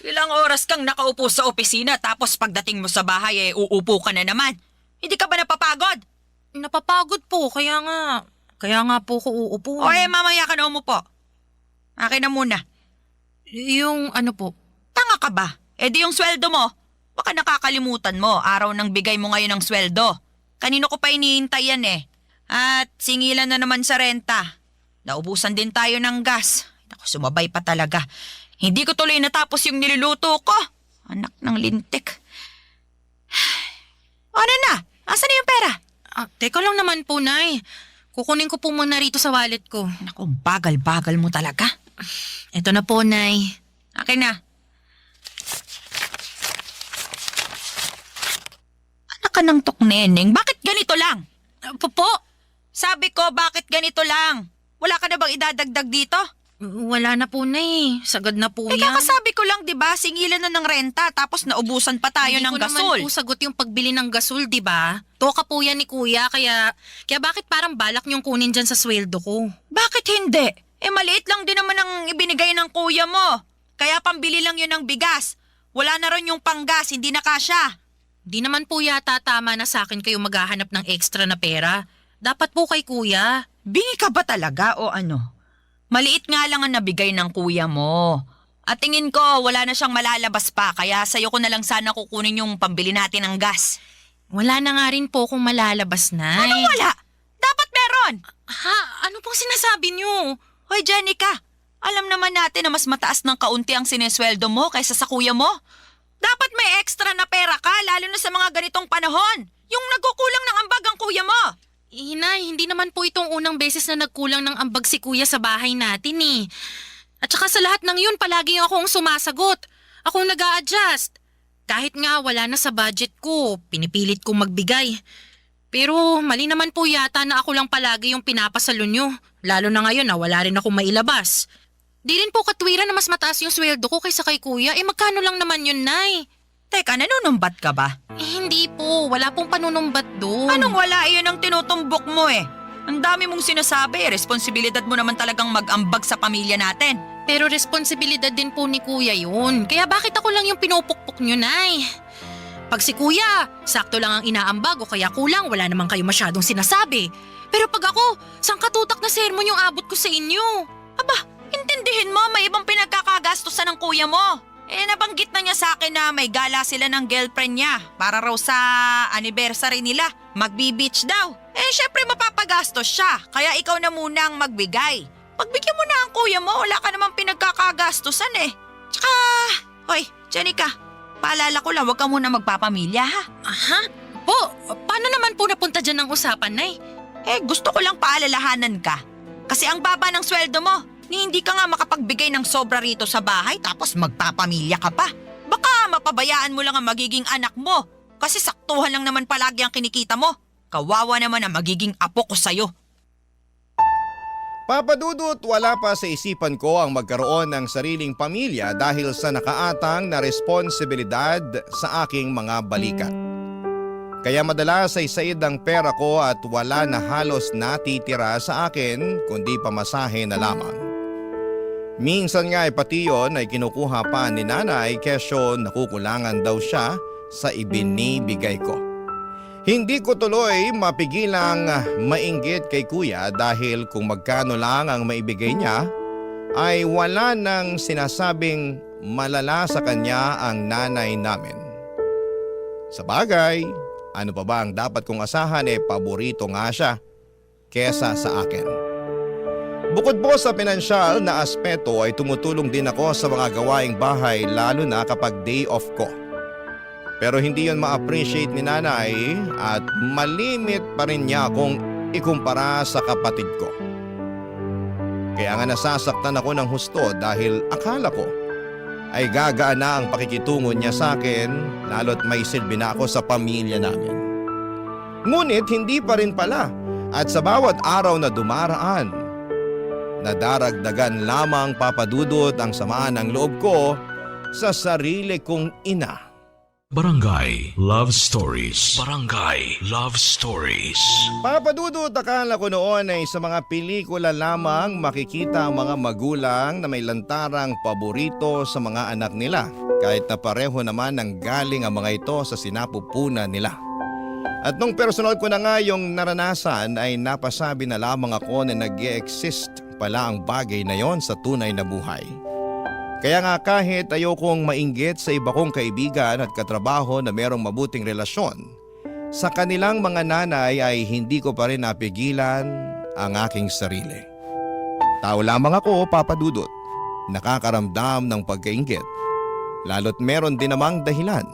Ilang oras kang nakaupo sa opisina tapos pagdating mo sa bahay uupo ka na naman. Hindi ka ba napapagod? Napapagod po, kaya nga po ko uupo. Mamaya ka na umupo. Akin na muna. Yung ano po? Tanga ka ba? Di yung sweldo mo. Baka nakakalimutan mo, araw ng bigay mo ngayon ng sweldo. Kanino ko pa iniintay yan eh. At singilan na naman sa renta. Naubusan din tayo ng gas. Naku, sumabay pa talaga. Hindi ko tuloy natapos yung niluluto ko. Anak ng lintik. Ano na? Asan na yung pera? Teka lang naman po, Nay. Kukunin ko po muna rito sa wallet ko. Naku, bagal-bagal mo talaga. Ito na po, Nay. Akin na. Anak ka ng tukneneng, bakit ganito lang? Po? Sabi ko, bakit ganito lang? Wala ka na bang idadagdag dito? Wala na po, Nay. Sagad na po yan. Kakasabi ko lang, di ba? Singilan na ng renta, tapos naubusan pa tayo ng gasol. Hindi ko naman po sagot yung pagbili ng gasol, di ba? Toka po yan ni Kuya, kaya bakit parang balak niyong kunin dyan sa sweldo ko? Bakit hindi? Maliit lang din naman ang ibinigay ng kuya mo. Kaya pambili lang yun ng bigas. Wala na rin yung panggas, hindi na kasya. Di naman po yata tama na sa akin kayo maghahanap ng extra na pera. Dapat po kay Kuya. Bingi ka ba talaga o ano? Maliit nga lang ang nabigay ng kuya mo. At tingin ko, wala na siyang malalabas pa, kaya sa'yo ko na lang sana kukunin yung pambili natin ng gas. Wala na nga rin po kung malalabas, Nay. Anong wala? Dapat meron! Ha? Ano pong sinasabi niyo? Hoy, Jenica, alam naman natin na mas mataas ng kaunti ang sinesweldo mo kaysa sa kuya mo. Dapat may extra na pera ka, lalo na sa mga ganitong panahon. Yung nagkukulang ng ambag ang kuya mo. Hinay, hindi naman po itong unang beses na nagkulang ng ambag si kuya sa bahay natin eh. At saka sa lahat ng yun, palagi akong sumasagot. Akong nag-a-adjust. Kahit nga wala na sa budget ko, pinipilit kong magbigay. Pero mali naman po yata na ako lang palagi yung pinapasalo nyo. Lalo na ngayon na wala rin akong mailabas. Di rin po katwiran na mas mataas yung sweldo ko kaysa kay kuya. Magkano lang naman yun, Nay? Teka, nanunumbat ka ba? Hindi po. Wala pong panunumbat doon. Anong wala? Iyon ang tinutumbok mo eh. Ang dami mong sinasabi. Responsibilidad mo naman talagang mag-ambag sa pamilya natin. Pero responsibilidad din po ni kuya yun. Kaya bakit ako lang yung pinupukpok nyo, Nay? Pag si kuya, sakto lang ang inaambag o kaya kulang, wala naman kayo masyadong sinasabi. Pero pag ako, sangkatutak na sermon yung abot ko sa inyo. Aba, intindihin mo, may ibang pinagkakagastusan ng kuya mo. Nabanggit na niya sa akin na may gala sila ng girlfriend niya para raw sa anniversary nila. Magbi-beach daw. Syempre mapapagastos siya, kaya ikaw na muna ang magbigay. Pagbigyan mo na ang kuya mo, wala ka namang pinagkakagastusan eh. Tsaka, hoy, Jenica, paalala ko lang, huwag ka muna magpapamilya ha. Aha? Po, paano naman po napunta dyan ng usapan, Nay? Gusto ko lang paalalahanan ka. Kasi ang baba ng sweldo mo, ni hindi ka nga makapagbigay ng sobra rito sa bahay tapos magpapamilya ka pa. Baka mapabayaan mo lang ang magiging anak mo. Kasi saktuhan lang naman palagi ang kinikita mo. Kawawa naman ang magiging apo ko sa'yo. Papa Dudut, wala pa sa isipan ko ang magkaroon ng sariling pamilya dahil sa nakaatang na responsibilidad sa aking mga balikat. Kaya madalas ay said ang pera ko at wala na halos natitira sa akin kundi pamasahe na lamang. Minsan nga ay pati yun ay kinukuha pa ni nanay kesyo nakukulangan daw siya sa ibinibigay ko. Hindi ko tuloy mapigilang mainggit kay kuya dahil kung magkano lang ang maibigay niya ay wala nang sinasabing malala sa kanya ang nanay namin. Sa bagay, ano pa ba ang dapat kong asahan paborito nga siya kesa sa akin. Bukod po sa pinansyal na aspeto ay tumutulong din ako sa mga gawaing bahay lalo na kapag day off ko. Pero hindi yon ma-appreciate ni nanay at malimit pa rin niya akong ikumpara sa kapatid ko. Kaya nga nasasaktan ako ng husto dahil akala ko ay gagaan na ang pakikitungo niya sa akin lalo't may silbi na ako sa pamilya namin. Ngunit hindi pa rin pala at sa bawat araw na dumaraan, nadaragdagan lamang papadudot ang samaan ng loob ko sa sarili kong ina. Barangay Love Stories. Barangay Love Stories. Papadudot, akala ko noon ay sa mga pelikula lamang makikita ang mga magulang na may lantarang paborito sa mga anak nila kahit na pareho naman ang galing ang mga ito sa sinapupunan nila. At nung personal ko na nga yung naranasan ay napasabi na lamang ako na nag-e-exist pala ang bagay na yon sa tunay na buhay. Kaya nga kahit ayokong mainggit sa iba kong kaibigan at katrabaho na merong mabuting relasyon, sa kanilang mga nanay ay hindi ko pa rin napigilan ang aking sarili. Tao lamang ako, Papa Dudut, nakakaramdam ng pagkainggit, lalo't meron din namang dahilan.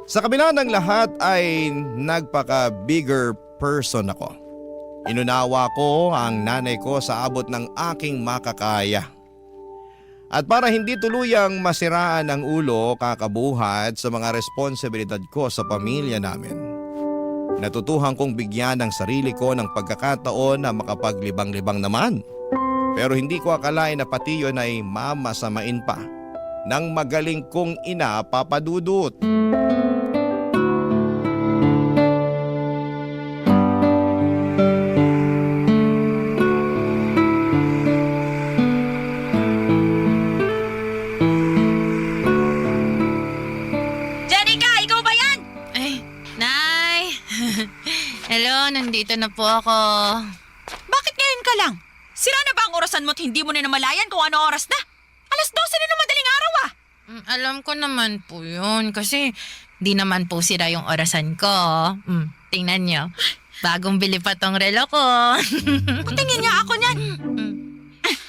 Sa kabila ng lahat ay nagpaka-bigger person ako. Inunawa ko ang nanay ko sa abot ng aking makakaya. At para hindi tuluyang masiraan ang ulo kakabuhat sa mga responsibilidad ko sa pamilya namin, natutuhan kong bigyan ng sarili ko ng pagkakataon na makapaglibang-libang naman. Pero hindi ko akalain na pati yun ay mamasamain pa ng magaling kong ina, Papa Dudut. Nandito na po ako. Bakit ngayon ka lang? Sira na ba ang orasan mo at hindi mo na namalayan kung ano oras na? 12:00 na ng madaling araw ah! Alam ko naman po yun kasi di naman po sira yung orasan ko. Tingnan nyo. Bagong bili pa tong relo ko. Patingin niya ako niyan.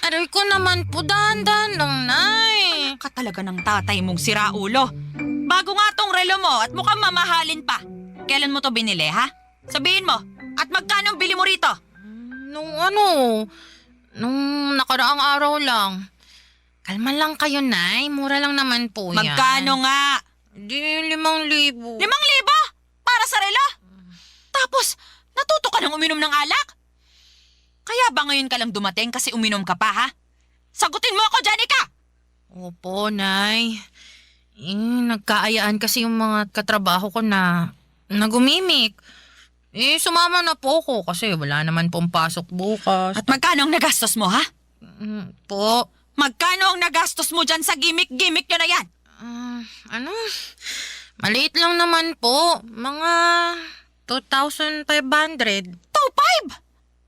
Aray ko naman po, dahan-dahan lang, Nay. Ka talaga ng tatay mong siraulo. Bago nga tong relo mo at mukhang mamahalin pa. Kailan mo to binili, ha? Sabihin mo, At magkano ang bili mo rito? Nung nakaraang araw lang. Kalma lang kayo, Nay. Mura lang naman po yan. Magkano nga? Di, 5,000. 5,000? Para sa relo? Tapos, natuto ka ng uminom ng alak? Kaya ba ngayon ka lang dumating kasi uminom ka pa, ha? Sagutin mo ako, Janica! Opo, Nay. Nagkaayaan kasi yung mga katrabaho ko na nagumimik. Sumama na po ko kasi wala naman pong pasok bukas. At magkano ang nagastos mo, ha? Po, Magkano ang nagastos mo dyan sa gimmick-gimmick nyo na yan? Maliit lang naman po. Mga 2,500. 2,500?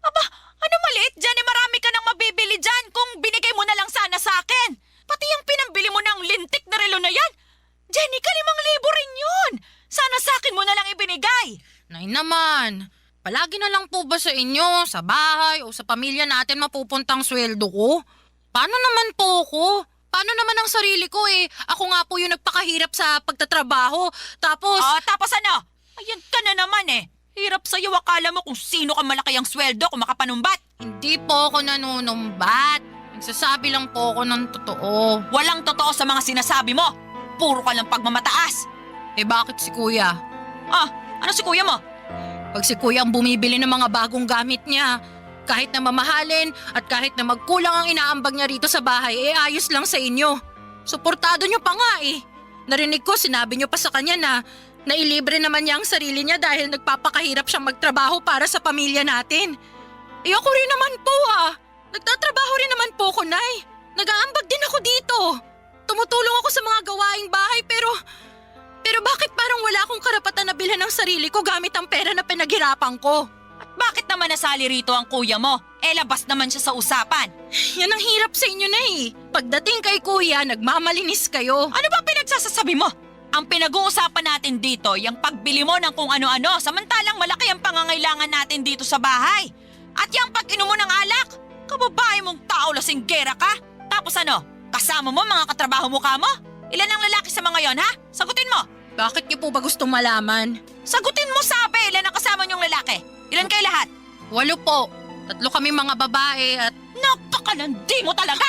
Aba, ano maliit dyan? Marami ka nang mabibili dyan kung binigay mo na lang sana sa akin. Pati yung pinambili mo ng lintik na relo na yan. Jenny, 5,000 rin yun. Sana sa akin mo na lang ibinigay. Nay naman, palagi na lang po ba sa inyo, sa bahay o sa pamilya natin mapupuntang sweldo ko? Paano naman po ako? Paano naman ang sarili ko eh? Ako nga po yung nagpakahirap sa pagtatrabaho. Tapos... Tapos ano? Ayan ka na naman eh. Hirap sa'yo, akala mo kung sino ka malaki ang sweldo kung makapanumbat. Hindi po ako nanunumbat. Nagsasabi lang po ako ng totoo. Walang totoo sa mga sinasabi mo. Puro ka lang pagmamataas. Bakit si kuya? Ano si kuya mo? Pag si kuya ang bumibili ng mga bagong gamit niya, kahit na mamahalin at kahit na magkulang ang inaambag niya rito sa bahay, ayos lang sa inyo. Suportado niyo pa nga eh. Narinig ko, sinabi niyo pa sa kanya na nailibre naman niya ang sarili niya dahil nagpapakahirap siyang magtrabaho para sa pamilya natin. Ako rin naman po Nagtatrabaho rin naman po ko, Nay. Nag-aambag din ako dito. Tumutulong ako sa mga gawaing bahay pero bakit parang wala akong karapatan na bilhan ng sarili ko gamit ang pera na pinaghirapan ko? At bakit naman nasali rito ang kuya mo? Labas naman siya sa usapan. Yan ang hirap sa inyo, Nay. Pagdating kay kuya, nagmamalinis kayo. Ano ba pinagsasasabi mo? Ang pinag-uusapan natin dito, yung pagbili mo ng kung ano-ano, samantalang malaki ang pangangailangan natin dito sa bahay. At yung pag-inom mo ng alak, kababae mong tao lasinggera ka. Tapos ano, kasama mo mga katrabaho mo ka mo? Ilan ang lalaki sa mga yon, ha? Sagutin mo. Bakit niyo po ba gustong malaman? Sagutin mo, sabi, ilan ang kasama niyong lalaki? Ilan kayo lahat? 8 po. 3 kami mga babae at... Napakalandi mo talaga!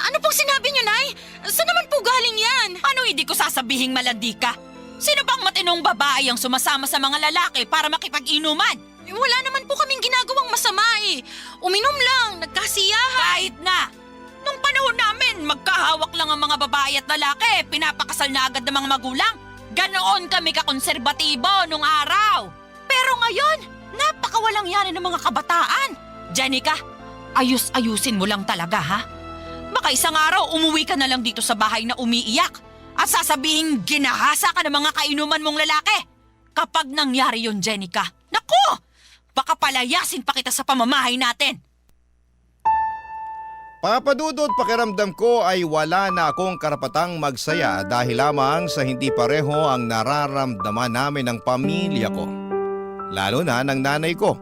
Ano pong sinabi niyo, Nay? Saan naman po galing yan? Ano hindi ko sasabihing malandi ka? Sino bang matinong babae ang sumasama sa mga lalaki para makipag-inuman? Wala naman po kaming ginagawang masama eh. Uminom lang, nagkasiyahan. Kahit na! Nung panahon namin, magkahawak lang ang mga babae at lalaki, pinapakasal na agad ng mga magulang. Ganoon kami kakonserbatibo nung araw. Pero ngayon, napakawalang yanin ng mga kabataan. Janica, ayusin mo lang talaga, ha? Baka isang araw umuwi ka na lang dito sa bahay na umiiyak at sasabihin ginahasa ka ng mga kainuman mong lalaki. Kapag nangyari yun, Janica, naku! Baka palayasin pa kita sa pamamahay natin. Papadudod, pakiramdam ko ay wala na akong karapatang magsaya dahil lamang sa hindi pareho ang nararamdaman namin ng pamilya ko. Lalo na ng nanay ko.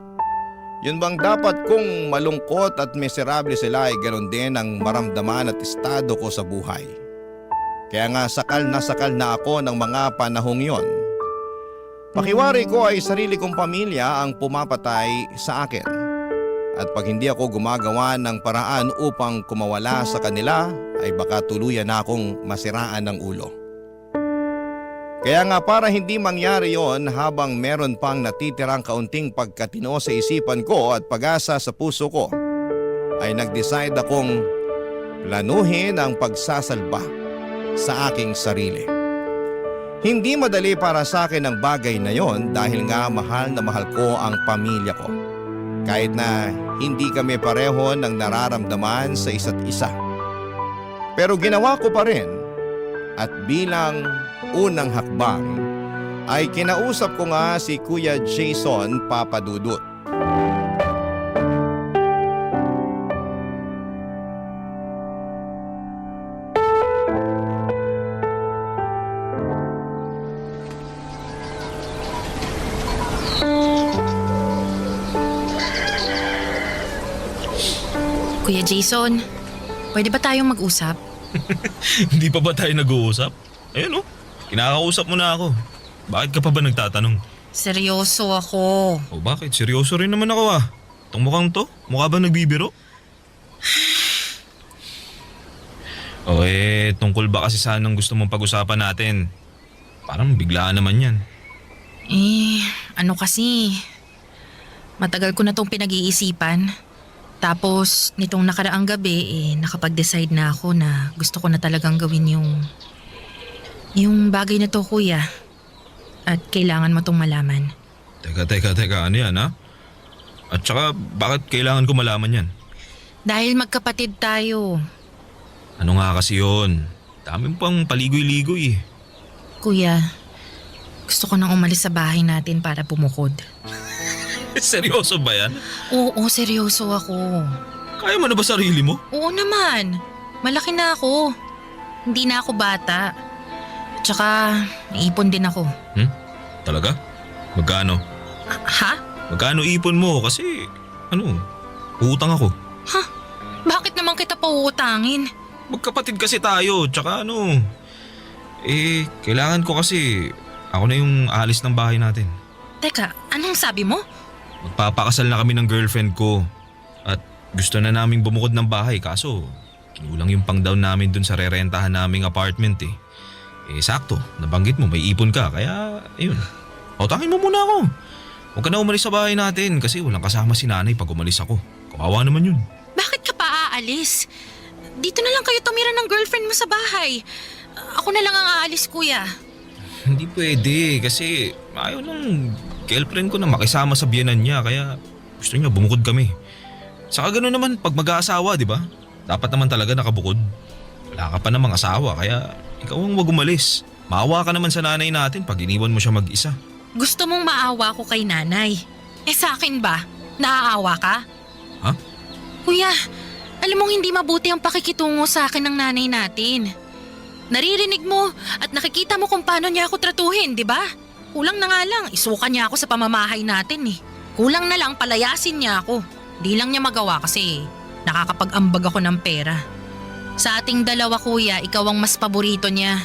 Yun bang dapat kong malungkot at miserable sila ay ganoon din ang maramdaman at estado ko sa buhay. Kaya nga sakal na ako ng mga panahong yon. Pakiwari ko ay sarili kong pamilya ang pumapatay sa akin. At pag hindi ako gumagawa ng paraan upang kumawala sa kanila, ay baka tuluyan na akong masiraan ng ulo. Kaya nga para hindi mangyari yon habang meron pang natitirang kaunting pagkatino sa isipan ko at pag-asa sa puso ko, ay nag-decide akong planuhin ang pagsasalba sa aking sarili. Hindi madali para sa akin ang bagay na yon dahil nga mahal na mahal ko ang pamilya ko. Kahit na hindi kami pareho ng nararamdaman sa isa't isa. Pero ginawa ko pa rin at bilang unang hakbang ay kinausap ko nga si Kuya Jason Papadudut. Kuya Jason, pwede ba tayong mag-usap? Hindi pa ba tayo nag-uusap? Ayun kinakausap mo na ako. Bakit ka pa ba nagtatanong? Seryoso ako. O bakit? Seryoso rin naman ako ah. Itong mukhang to? Mukha ba nagbibiro? Tungkol ba kasi saan ang gusto mong pag-usapan natin? Parang biglaan naman yan. Ano kasi? Matagal ko na tong pinag-iisipan. Tapos, nitong nakaraang gabi, nakapag-decide na ako na gusto ko na talagang gawin yung bagay na to, kuya. At kailangan mo tong malaman. Teka, ano yan ha? At saka, bakit kailangan ko malaman yan? Dahil magkapatid tayo. Ano nga kasi yun? Dami mo pang paligoy-ligoy eh. Kuya, gusto ko nang umalis sa bahay natin para bumukod. Seryoso ba yan? Oo, seryoso ako. Kaya mo na ba sarili mo? Oo naman. Malaki na ako. Hindi na ako bata. At saka, naipon din ako. Talaga? Magkano? Ha? Magkano ipon mo? Kasi, utang ako. Bakit naman kita pauutangin? Magkapatid kasi tayo, tsaka kailangan ko kasi ako na yung alis ng bahay natin. Teka, anong sabi mo? Magpapakasal na kami ng girlfriend ko at gusto na naming bumukod ng bahay kaso kinulang yung pang-down namin dun sa rerentahan naming apartment eh. Sakto, nabanggit mo may ipon ka kaya ayun. Utangin mo muna ako. Huwag ka na umalis sa bahay natin kasi walang kasama si nanay pag umalis ako. Kawawa naman yun. Bakit ka pa aalis? Dito na lang kayo tumira ng girlfriend mo sa bahay. Ako na lang ang aalis, kuya. Hindi pwede kasi ayaw ng girlfriend ko na makisama sa biyenan niya kaya gusto niya bumukod kami. Saka gano'n naman pag mag-aasawa, di ba? Dapat naman talaga nakabukod. Wala ka pa namang asawa kaya ikaw ang wag umalis. Maawa ka naman sa nanay natin pag iniwan mo siya mag-isa. Gusto mong maawa ko kay nanay. Sa akin ba? Naaawa ka? Ha? Kuya, alam mong hindi mabuti ang pakikitungo sa akin ng nanay natin. Naririnig mo at nakikita mo kung paano niya ako tratuhin, di ba? Kulang na nga lang, isuka niya ako sa pamamahay natin eh. Kulang na lang palayasin niya ako. Di lang niya magawa kasi nakakapag-ambag ako ng pera. Sa ating dalawa, kuya, ikaw ang mas paborito niya.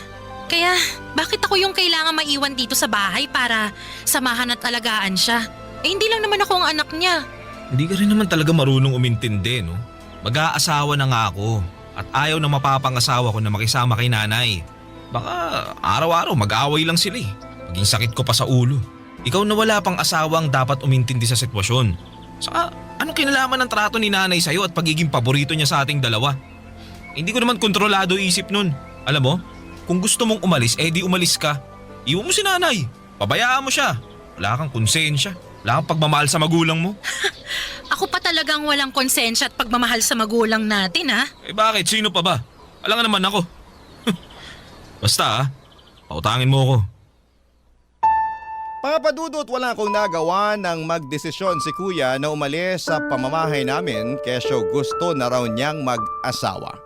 Kaya bakit ako yung kailangan maiwan dito sa bahay para samahan at alagaan siya? Hindi lang naman ako ang anak niya. Hindi ka rin naman talaga marunong umintindi, no? Mag-aasawa na nga ako at ayaw na mapapangasawa ko na makisama kay nanay. Baka araw-araw mag-away lang sila eh. Maging sakit ko pa sa ulo. Ikaw na wala pang asawa ang dapat umintindi sa sitwasyon. Saka anong kinalaman ng trato ni nanay sa'yo at pagiging paborito niya sa ating dalawa? Hindi ko naman kontrolado isip nun. Alam mo, kung gusto mong umalis, di umalis ka. Iwan mo si nanay. Pabayaan mo siya. Wala kang konsensya. Wala kang pagmamahal sa magulang mo. Ako pa talagang walang konsensya at pagmamahal sa magulang natin, ha? Bakit? Sino pa ba? Alam nga naman ako. Basta pautangin mo ako. Papadudot, wala akong nagawa nang magdesisyon si kuya na umalis sa pamamahay namin kesyo gusto na raw niyang mag-asawa.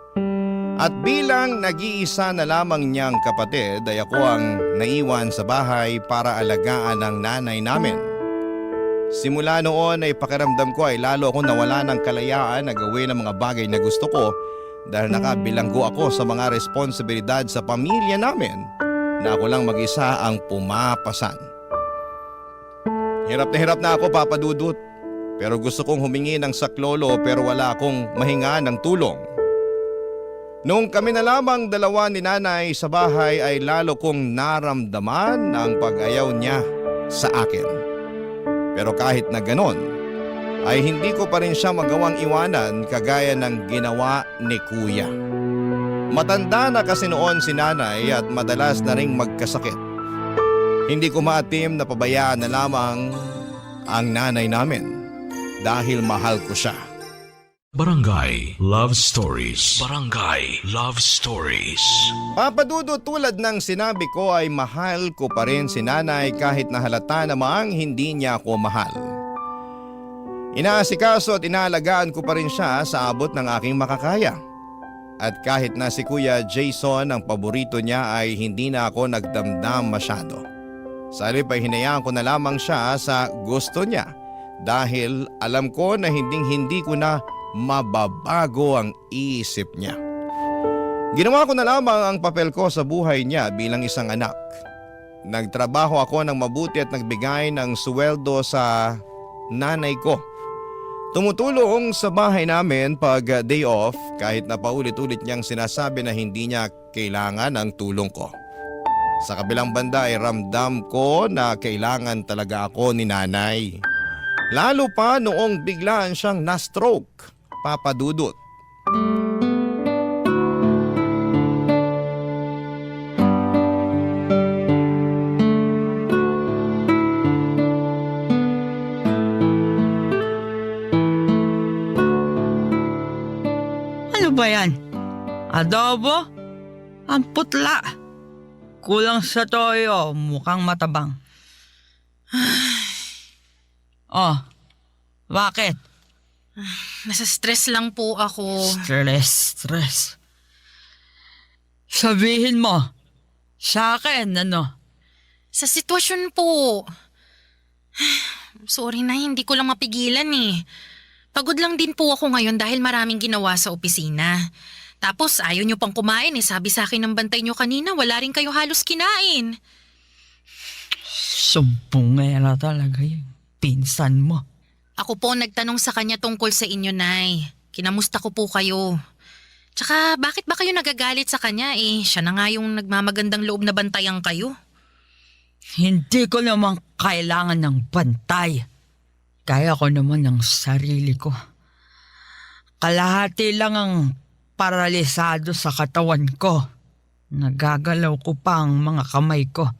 At bilang nag-iisa na lamang niyang kapatid ay ako ang naiwan sa bahay para alagaan ng nanay namin. Simula noon ay pakiramdam ko ay lalo akong nawala ng kalayaan na gawin ang mga bagay na gusto ko dahil nakabilanggo ako sa mga responsibilidad sa pamilya namin na ako lang mag-isa ang pumapasan. Hirap na ako, Papa Dudut, pero gusto kong humingi ng saklolo pero wala akong mahinga ng tulong. Noong kami na lamang dalawa ni nanay sa bahay ay lalo kong naramdaman ang pag-ayaw niya sa akin. Pero kahit na ganon, ay hindi ko pa rin siya magawang iwanan kagaya ng ginawa ni kuya. Matanda na kasi noon si nanay at madalas na ring magkasakit. Hindi ko maatim na pabayaan na lamang ang nanay namin dahil mahal ko siya. Barangay Love Stories. Barangay Love Stories. Papadudo, tulad ng sinabi ko ay mahal ko pa rin si nanay kahit na halata namang hindi niya ako mahal. Inaasikaso at inaalagaan ko pa rin siya sa abot ng aking makakaya. At kahit na si Kuya Jason ang paborito niya ay hindi na ako nagdamdam masyado. Sa halip ay hinayaan ko na lamang siya sa gusto niya dahil alam ko na hindi ko na mababago ang isip niya. Ginawa ko na lamang ang papel ko sa buhay niya bilang isang anak. nagtrabaho ako ng mabuti at nagbigay ng sweldo sa nanay ko. Tumutulong sa bahay namin pag day off kahit na paulit-ulit niyang sinasabi na hindi niya kailangan ng tulong ko. Sa kabilang banda ay ramdam ko na kailangan talaga ako ni nanay. Lalo pa noong biglaan siyang na-stroke, Papa Dudut. Ano ba yan? Adobo? Ang putla. Kulang sa toyo, mukhang matabang. Oh, bakit? Nasa stress lang po ako. Stress. Sabihin mo, sa akin, ano? Sa sitwasyon po. Sorry na, hindi ko lang mapigilan eh. Pagod lang din po ako ngayon dahil maraming ginawa sa opisina. Tapos ayaw nyo pang kumain eh. Sabi sa akin ng bantay nyo kanina, wala rin kayo halos kinain. Sumpungera talaga yung pinsan mo. Ako po nagtanong sa kanya tungkol sa inyo, Nay. Kinamusta ko po kayo. Tsaka bakit ba kayo nagagalit sa kanya eh? Siya na nga yung nagmamagandang loob na bantayan kayo. Hindi ko naman kailangan ng bantay. Kaya ko naman ng sarili ko. Kalahati lang ang paralisado sa katawan ko. Nagagalaw ko pa ang mga kamay ko.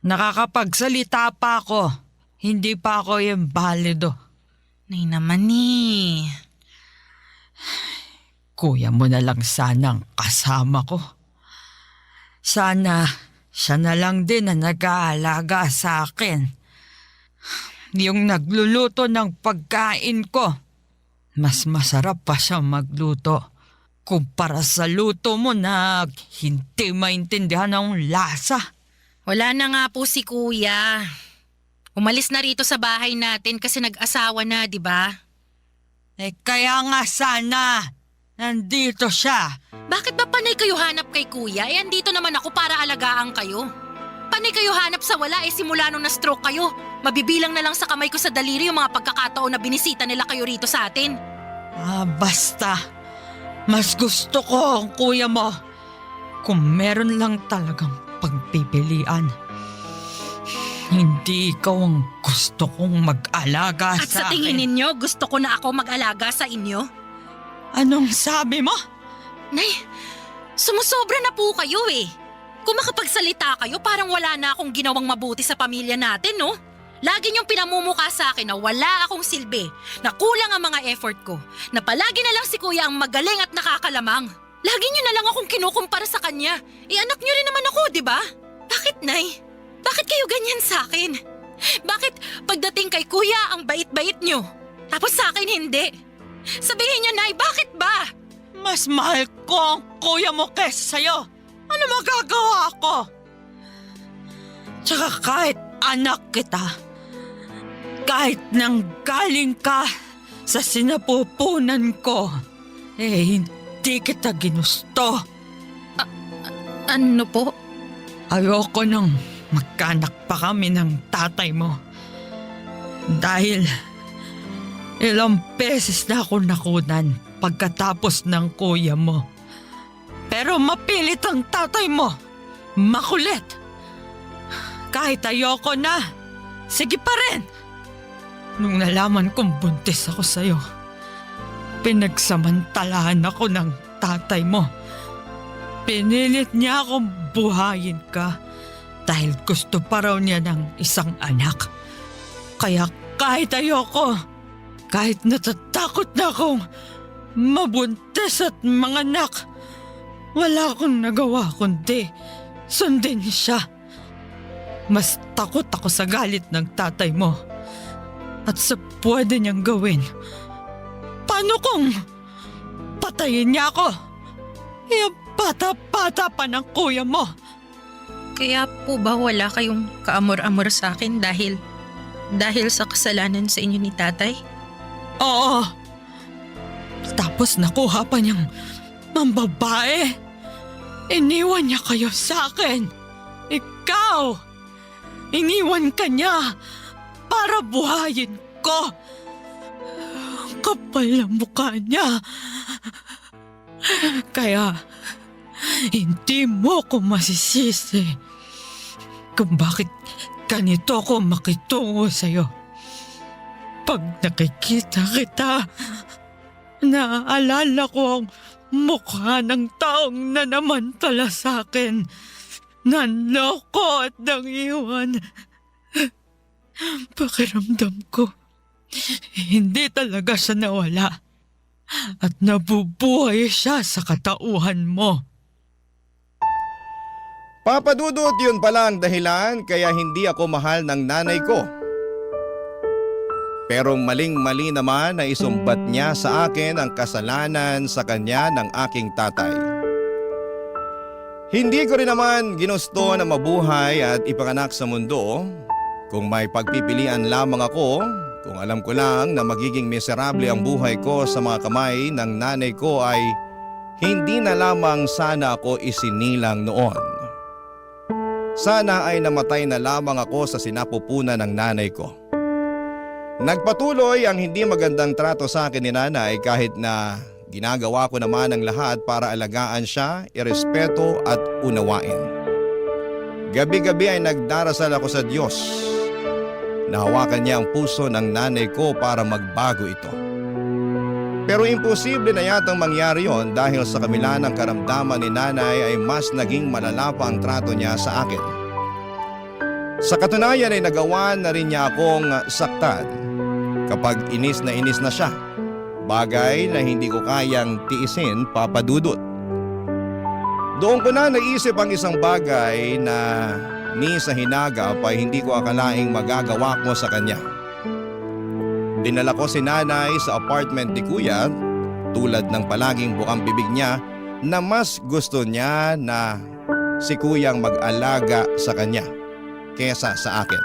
Nakakapagsalita pa ako. Hindi pa ako imbalido. Nay naman eh. Kuya mo na lang sanang kasama ko. Sana siya na lang din na nag-aalaga sa akin. Yung nagluluto ng pagkain ko. Mas masarap pa siya magluto kumpara sa luto mo na hindi maintindihan ang lasa. Wala na nga po si Kuya. Umalis na rito sa bahay natin kasi nag-asawa na, di ba? Eh kaya nga sana nandito siya. Bakit ba panay kayo hanap kay Kuya? Eh andito naman ako para alagaan kayo. Panay kayo hanap sa wala eh simula nung na-stroke kayo. Mabibilang na lang sa kamay ko sa daliri yung mga pagkakataon na binisita nila kayo rito sa atin. Basta. Mas gusto ko ang kuya mo. Kung meron lang talagang pagpipilian. Hindi ikaw ang gusto kong mag-alaga At sa sa tingin ninyo, gusto ko na ako mag-alaga sa inyo? Anong sabi mo? Nay, sumusobra na po kayo eh. Kung makapagsalita kayo, parang wala na akong ginawang mabuti sa pamilya natin, no? Lagi niyong pinamumukha sa akin na wala akong silbi, na kulang ang mga effort ko, na palagi na lang si Kuya ang magaling at nakakalamang. Lagi niyo na lang akong kinukumpara sa kanya. Anak niyo rin naman ako, di ba? Bakit, Nay? Bakit kayo ganyan sa akin? Bakit pagdating kay Kuya ang bait-bait niyo? Tapos sa akin hindi? Sabihin niyo, Nay, bakit ba? Mas mahal ko ang kuya mo kesa sa'yo. Ano magagawa ko? Tsaka kahit anak kita, kahit nang galing ka sa sinapupunan ko, hindi kita ginusto. Ano po? Ayoko nang magkanak pa kami ng tatay mo. Dahil ilang beses na ako nakunan pagkatapos ng kuya mo. Pero mapilit ang tatay mo. Makulit. Kahit ayoko na, sige pa rin. Nung nalaman kong buntis ako sa'yo, pinagsamantalahan ako ng tatay mo. Pinilit niya akong buhayin ka dahil gusto pa raw niya ng isang anak. Kaya kahit ayoko, kahit natatakot na akong mabuntis at manganak, wala akong nagawa kundi sundin siya. Mas takot ako sa galit ng tatay mo at sa pwede niyang gawin. Paano kung patayin niya ako? Yung bata-bata pa ng kuya mo. Kaya po ba wala kayong kaamor-amor sa akin dahil sa kasalanan sa inyo ni tatay? Oo. Tapos nakuha pa niyang mambabae. Iniwan niya kayo sa akin. Ikaw! Iniwan ka niya para buhayin ko. Kapal ang mukha niya. Kaya, hindi mo ko masisisi kung bakit ganito ko makitungo sa'yo. Pag nakikita kita, naaalala ko ang mukha ng taong nanamantala sa akin. Nanloko at nangiwan. Pakiramdam ko, hindi talaga siya nawala. At nabubuhay siya sa katauhan mo. Papa Dudut, yun pala ang dahilan kaya hindi ako mahal ng nanay ko. Pero maling-mali naman na isumbat niya sa akin ang kasalanan sa kanya ng aking tatay. Hindi ko rin naman ginusto na mabuhay at ipanganak sa mundo. Kung may pagpipilian lamang ako, kung alam ko lang na magiging miserable ang buhay ko sa mga kamay ng nanay ko ay hindi na lamang sana ako isinilang noon. Sana ay namatay na lamang ako sa sinapupunan ng nanay ko. Nagpatuloy ang hindi magandang trato sa akin ni nanay kahit na ginagawa ko naman ang lahat para alagaan siya, irespeto at unawain. Gabi-gabi ay nagdarasal ako sa Diyos. Nahawakan niya ang puso ng nanay ko para magbago ito. Pero imposible na yatang mangyari yon dahil sa kabila ng karamdaman ni nanay ay mas naging malala pa ang trato niya sa akin. Sa katunayan ay nagawa na rin niya akong saktan kapag inis na siya. Bagay na hindi ko kayang tiisin, Papa Dudut. Doon ko na naisip ang isang bagay na ni sa hinagap ay hindi ko akalaing magagawa ko sa kanya. Dinala ko si nanay sa apartment ni Kuya tulad ng palaging bukang bibig niya na mas gusto niya na si Kuyang mag-alaga sa kanya kesa sa akin.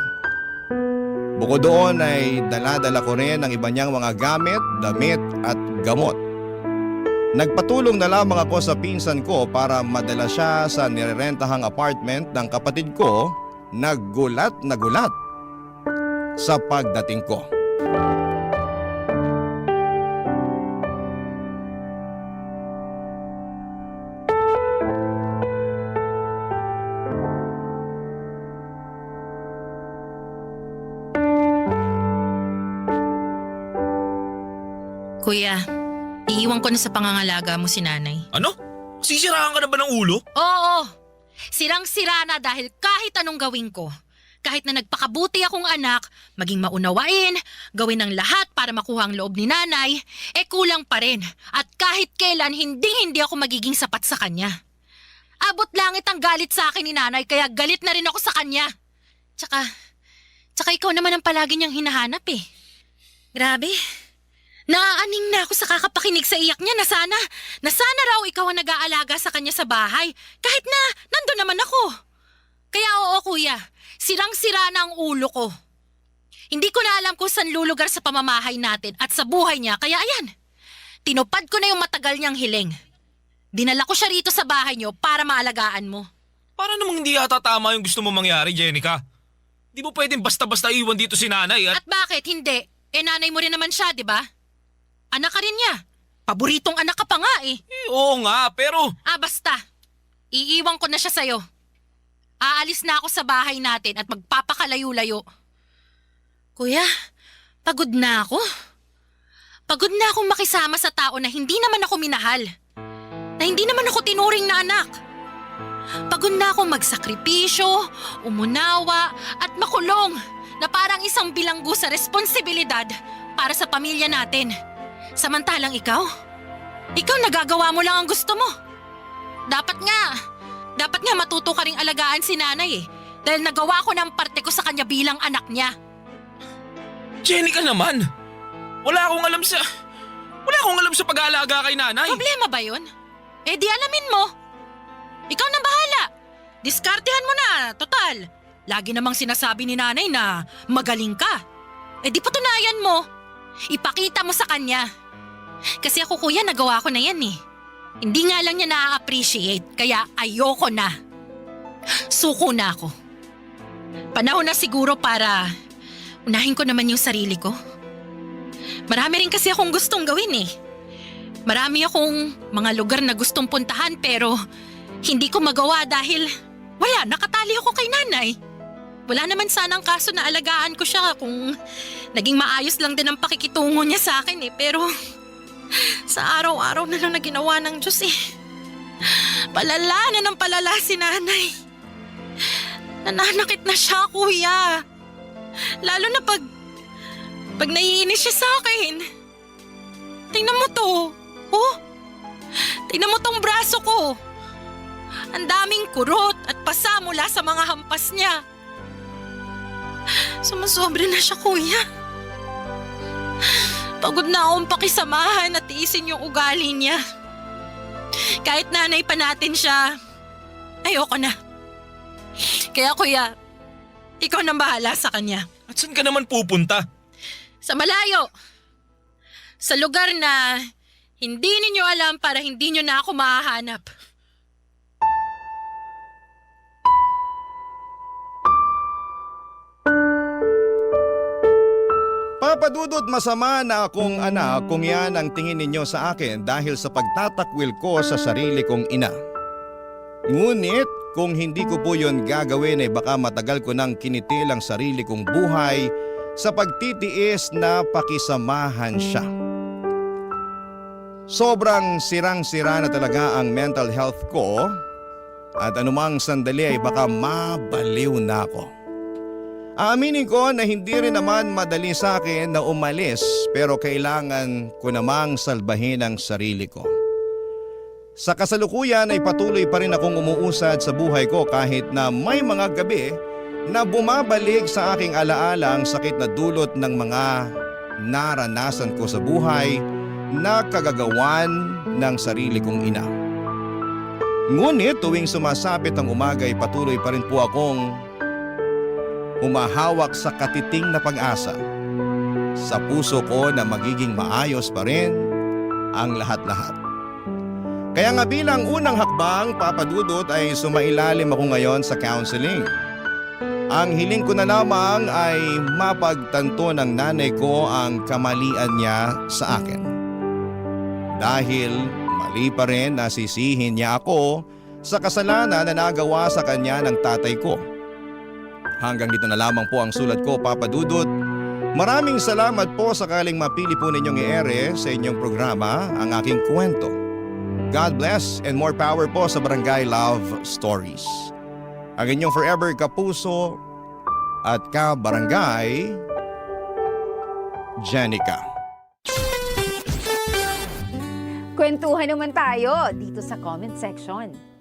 Bukod doon ay dala-dala ko rin ang iba niyang mga gamit, damit at gamot. Nagpatulong na lamang ako sa pinsan ko para madala siya sa nirerentahang apartment ng kapatid ko na gulat sa pagdating ko. Kuya, iiwan ko na sa pangangalaga mo si nanay. Ano? Sisiraan ka na ba ng ulo? Oo, sirang-sira na dahil kahit anong gawin ko. Kahit na nagpakabuti akong anak, maging maunawain, gawin ang lahat para makuha ang loob ni nanay, kulang pa rin. At kahit kailan, hindi ako magiging sapat sa kanya. Abot langit ang galit sa akin ni nanay, kaya galit na rin ako sa kanya. Tsaka ikaw naman ang palagi niyang hinahanap eh. Grabe. Naaaning na ako sa kakapakinig sa iyak niya na sana raw ikaw ang nag-aalaga sa kanya sa bahay, kahit na nandun naman ako. Kaya oo kuya, sirang-sira na ang ulo ko. Hindi ko na alam kung saan lulugar sa pamamahay natin at sa buhay niya, kaya ayan, tinupad ko na yung matagal niyang hiling. Dinala ko siya rito sa bahay niyo para maalagaan mo. Para namang hindi yata tama yung gusto mo mangyari, Jenica. Di mo pwedeng basta-basta iwan dito si nanay at... At bakit hindi? Nanay mo rin naman siya, di ba? Anak ka rin niya. Paboritong anak ka pa nga eh. Oo nga, pero... Basta. Iiwan ko na siya sa'yo. Aalis na ako sa bahay natin at magpapakalayo-layo. Kuya, pagod na ako. Pagod na akong makisama sa tao na hindi naman ako minahal. Na hindi naman ako tinuring na anak. Pagod na akong magsakripisyo, umunawa at makulong na parang isang bilanggo sa responsibilidad para sa pamilya natin. Samantalang ikaw nagagawa mo lang ang gusto mo. Dapat nga matuto ka ring alagaan si nanay eh. Dahil nagawa ko ng parte ko sa kanya bilang anak niya. Jenica naman! Wala akong alam sa pag-aalaga kay nanay. Problema ba yun? Di alamin mo. Ikaw nang bahala. Diskartehan mo na, total. Lagi namang sinasabi ni nanay na magaling ka. Di patunayan mo. Ipakita mo sa kanya. Kasi ako kuya, nagawa ko na yan eh. Hindi nga lang niya na-appreciate, kaya ayoko na. Suko na ako. Panahon na siguro para unahin ko naman yung sarili ko. Marami rin kasi akong gustong gawin eh. Marami akong mga lugar na gustong puntahan pero hindi ko magawa dahil wala, nakatali ako kay nanay. Wala naman sanang kaso na alagaan ko siya kung naging maayos lang din ang pakikitungo niya sa akin eh. Pero sa araw-araw na lang na ginawa ng Diyos eh. Palala na ng palala si nanay. Nananakit na siya, kuya. Lalo na pag naiinis siya sa akin. Tingnan mo to. Oh, tingnan mo tong braso ko. Ang daming kurot at pasa mula sa mga hampas niya. Sumusobra na siya, kuya. Pagod na akong pakisamahan at tiisin yung ugali niya. Kahit nanay pa natin siya, ayoko na. Kaya kuya, ikaw nang bahala sa kanya. At saan ka naman pupunta? Sa malayo. Sa lugar na hindi ninyo alam para hindi nyo na ako mahahanap. Papadudot, masama na akong anak kung yan ang tingin ninyo sa akin dahil sa pagtatakwil ko sa sarili kong ina. Ngunit kung hindi ko po yun gagawin ay baka matagal ko nang kinitil ang sarili kong buhay sa pagtitiis na pakisamahan siya. Sobrang sirang-sira na talaga ang mental health ko at anumang sandali ay baka mabaliw na ako. Aaminin ko na hindi rin naman madali sa akin na umalis pero kailangan ko namang salbahin ang sarili ko. Sa kasalukuyan ay patuloy pa rin akong umuusad sa buhay ko kahit na may mga gabi na bumabalik sa aking alaala ang sakit na dulot ng mga naranasan ko sa buhay na kagagawan ng sarili kong ina. Ngunit tuwing sumasapit ang umaga ay patuloy pa rin po akong humahawak sa katiting na pag-asa sa puso ko na magiging maayos pa rin ang lahat-lahat. Kaya nga bilang unang hakbang, Papadudot, ay sumailalim ako ngayon sa counseling. Ang hiling ko na lamang ay mapagtanto ng nanay ko ang kamalian niya sa akin. Dahil mali pa rin na sisihin niya ako sa kasalanan na nagawa sa kanya ng tatay ko. Hanggang dito na lamang po ang sulat ko, Papadudot. Maraming salamat po sakaling mapili po ninyong i-ere sa inyong programa ang aking kwento. God bless and more power po sa Barangay Love Stories. Ang inyong forever kapuso at ka-barangay, Jenica. Kwentuhan naman tayo dito sa comment section.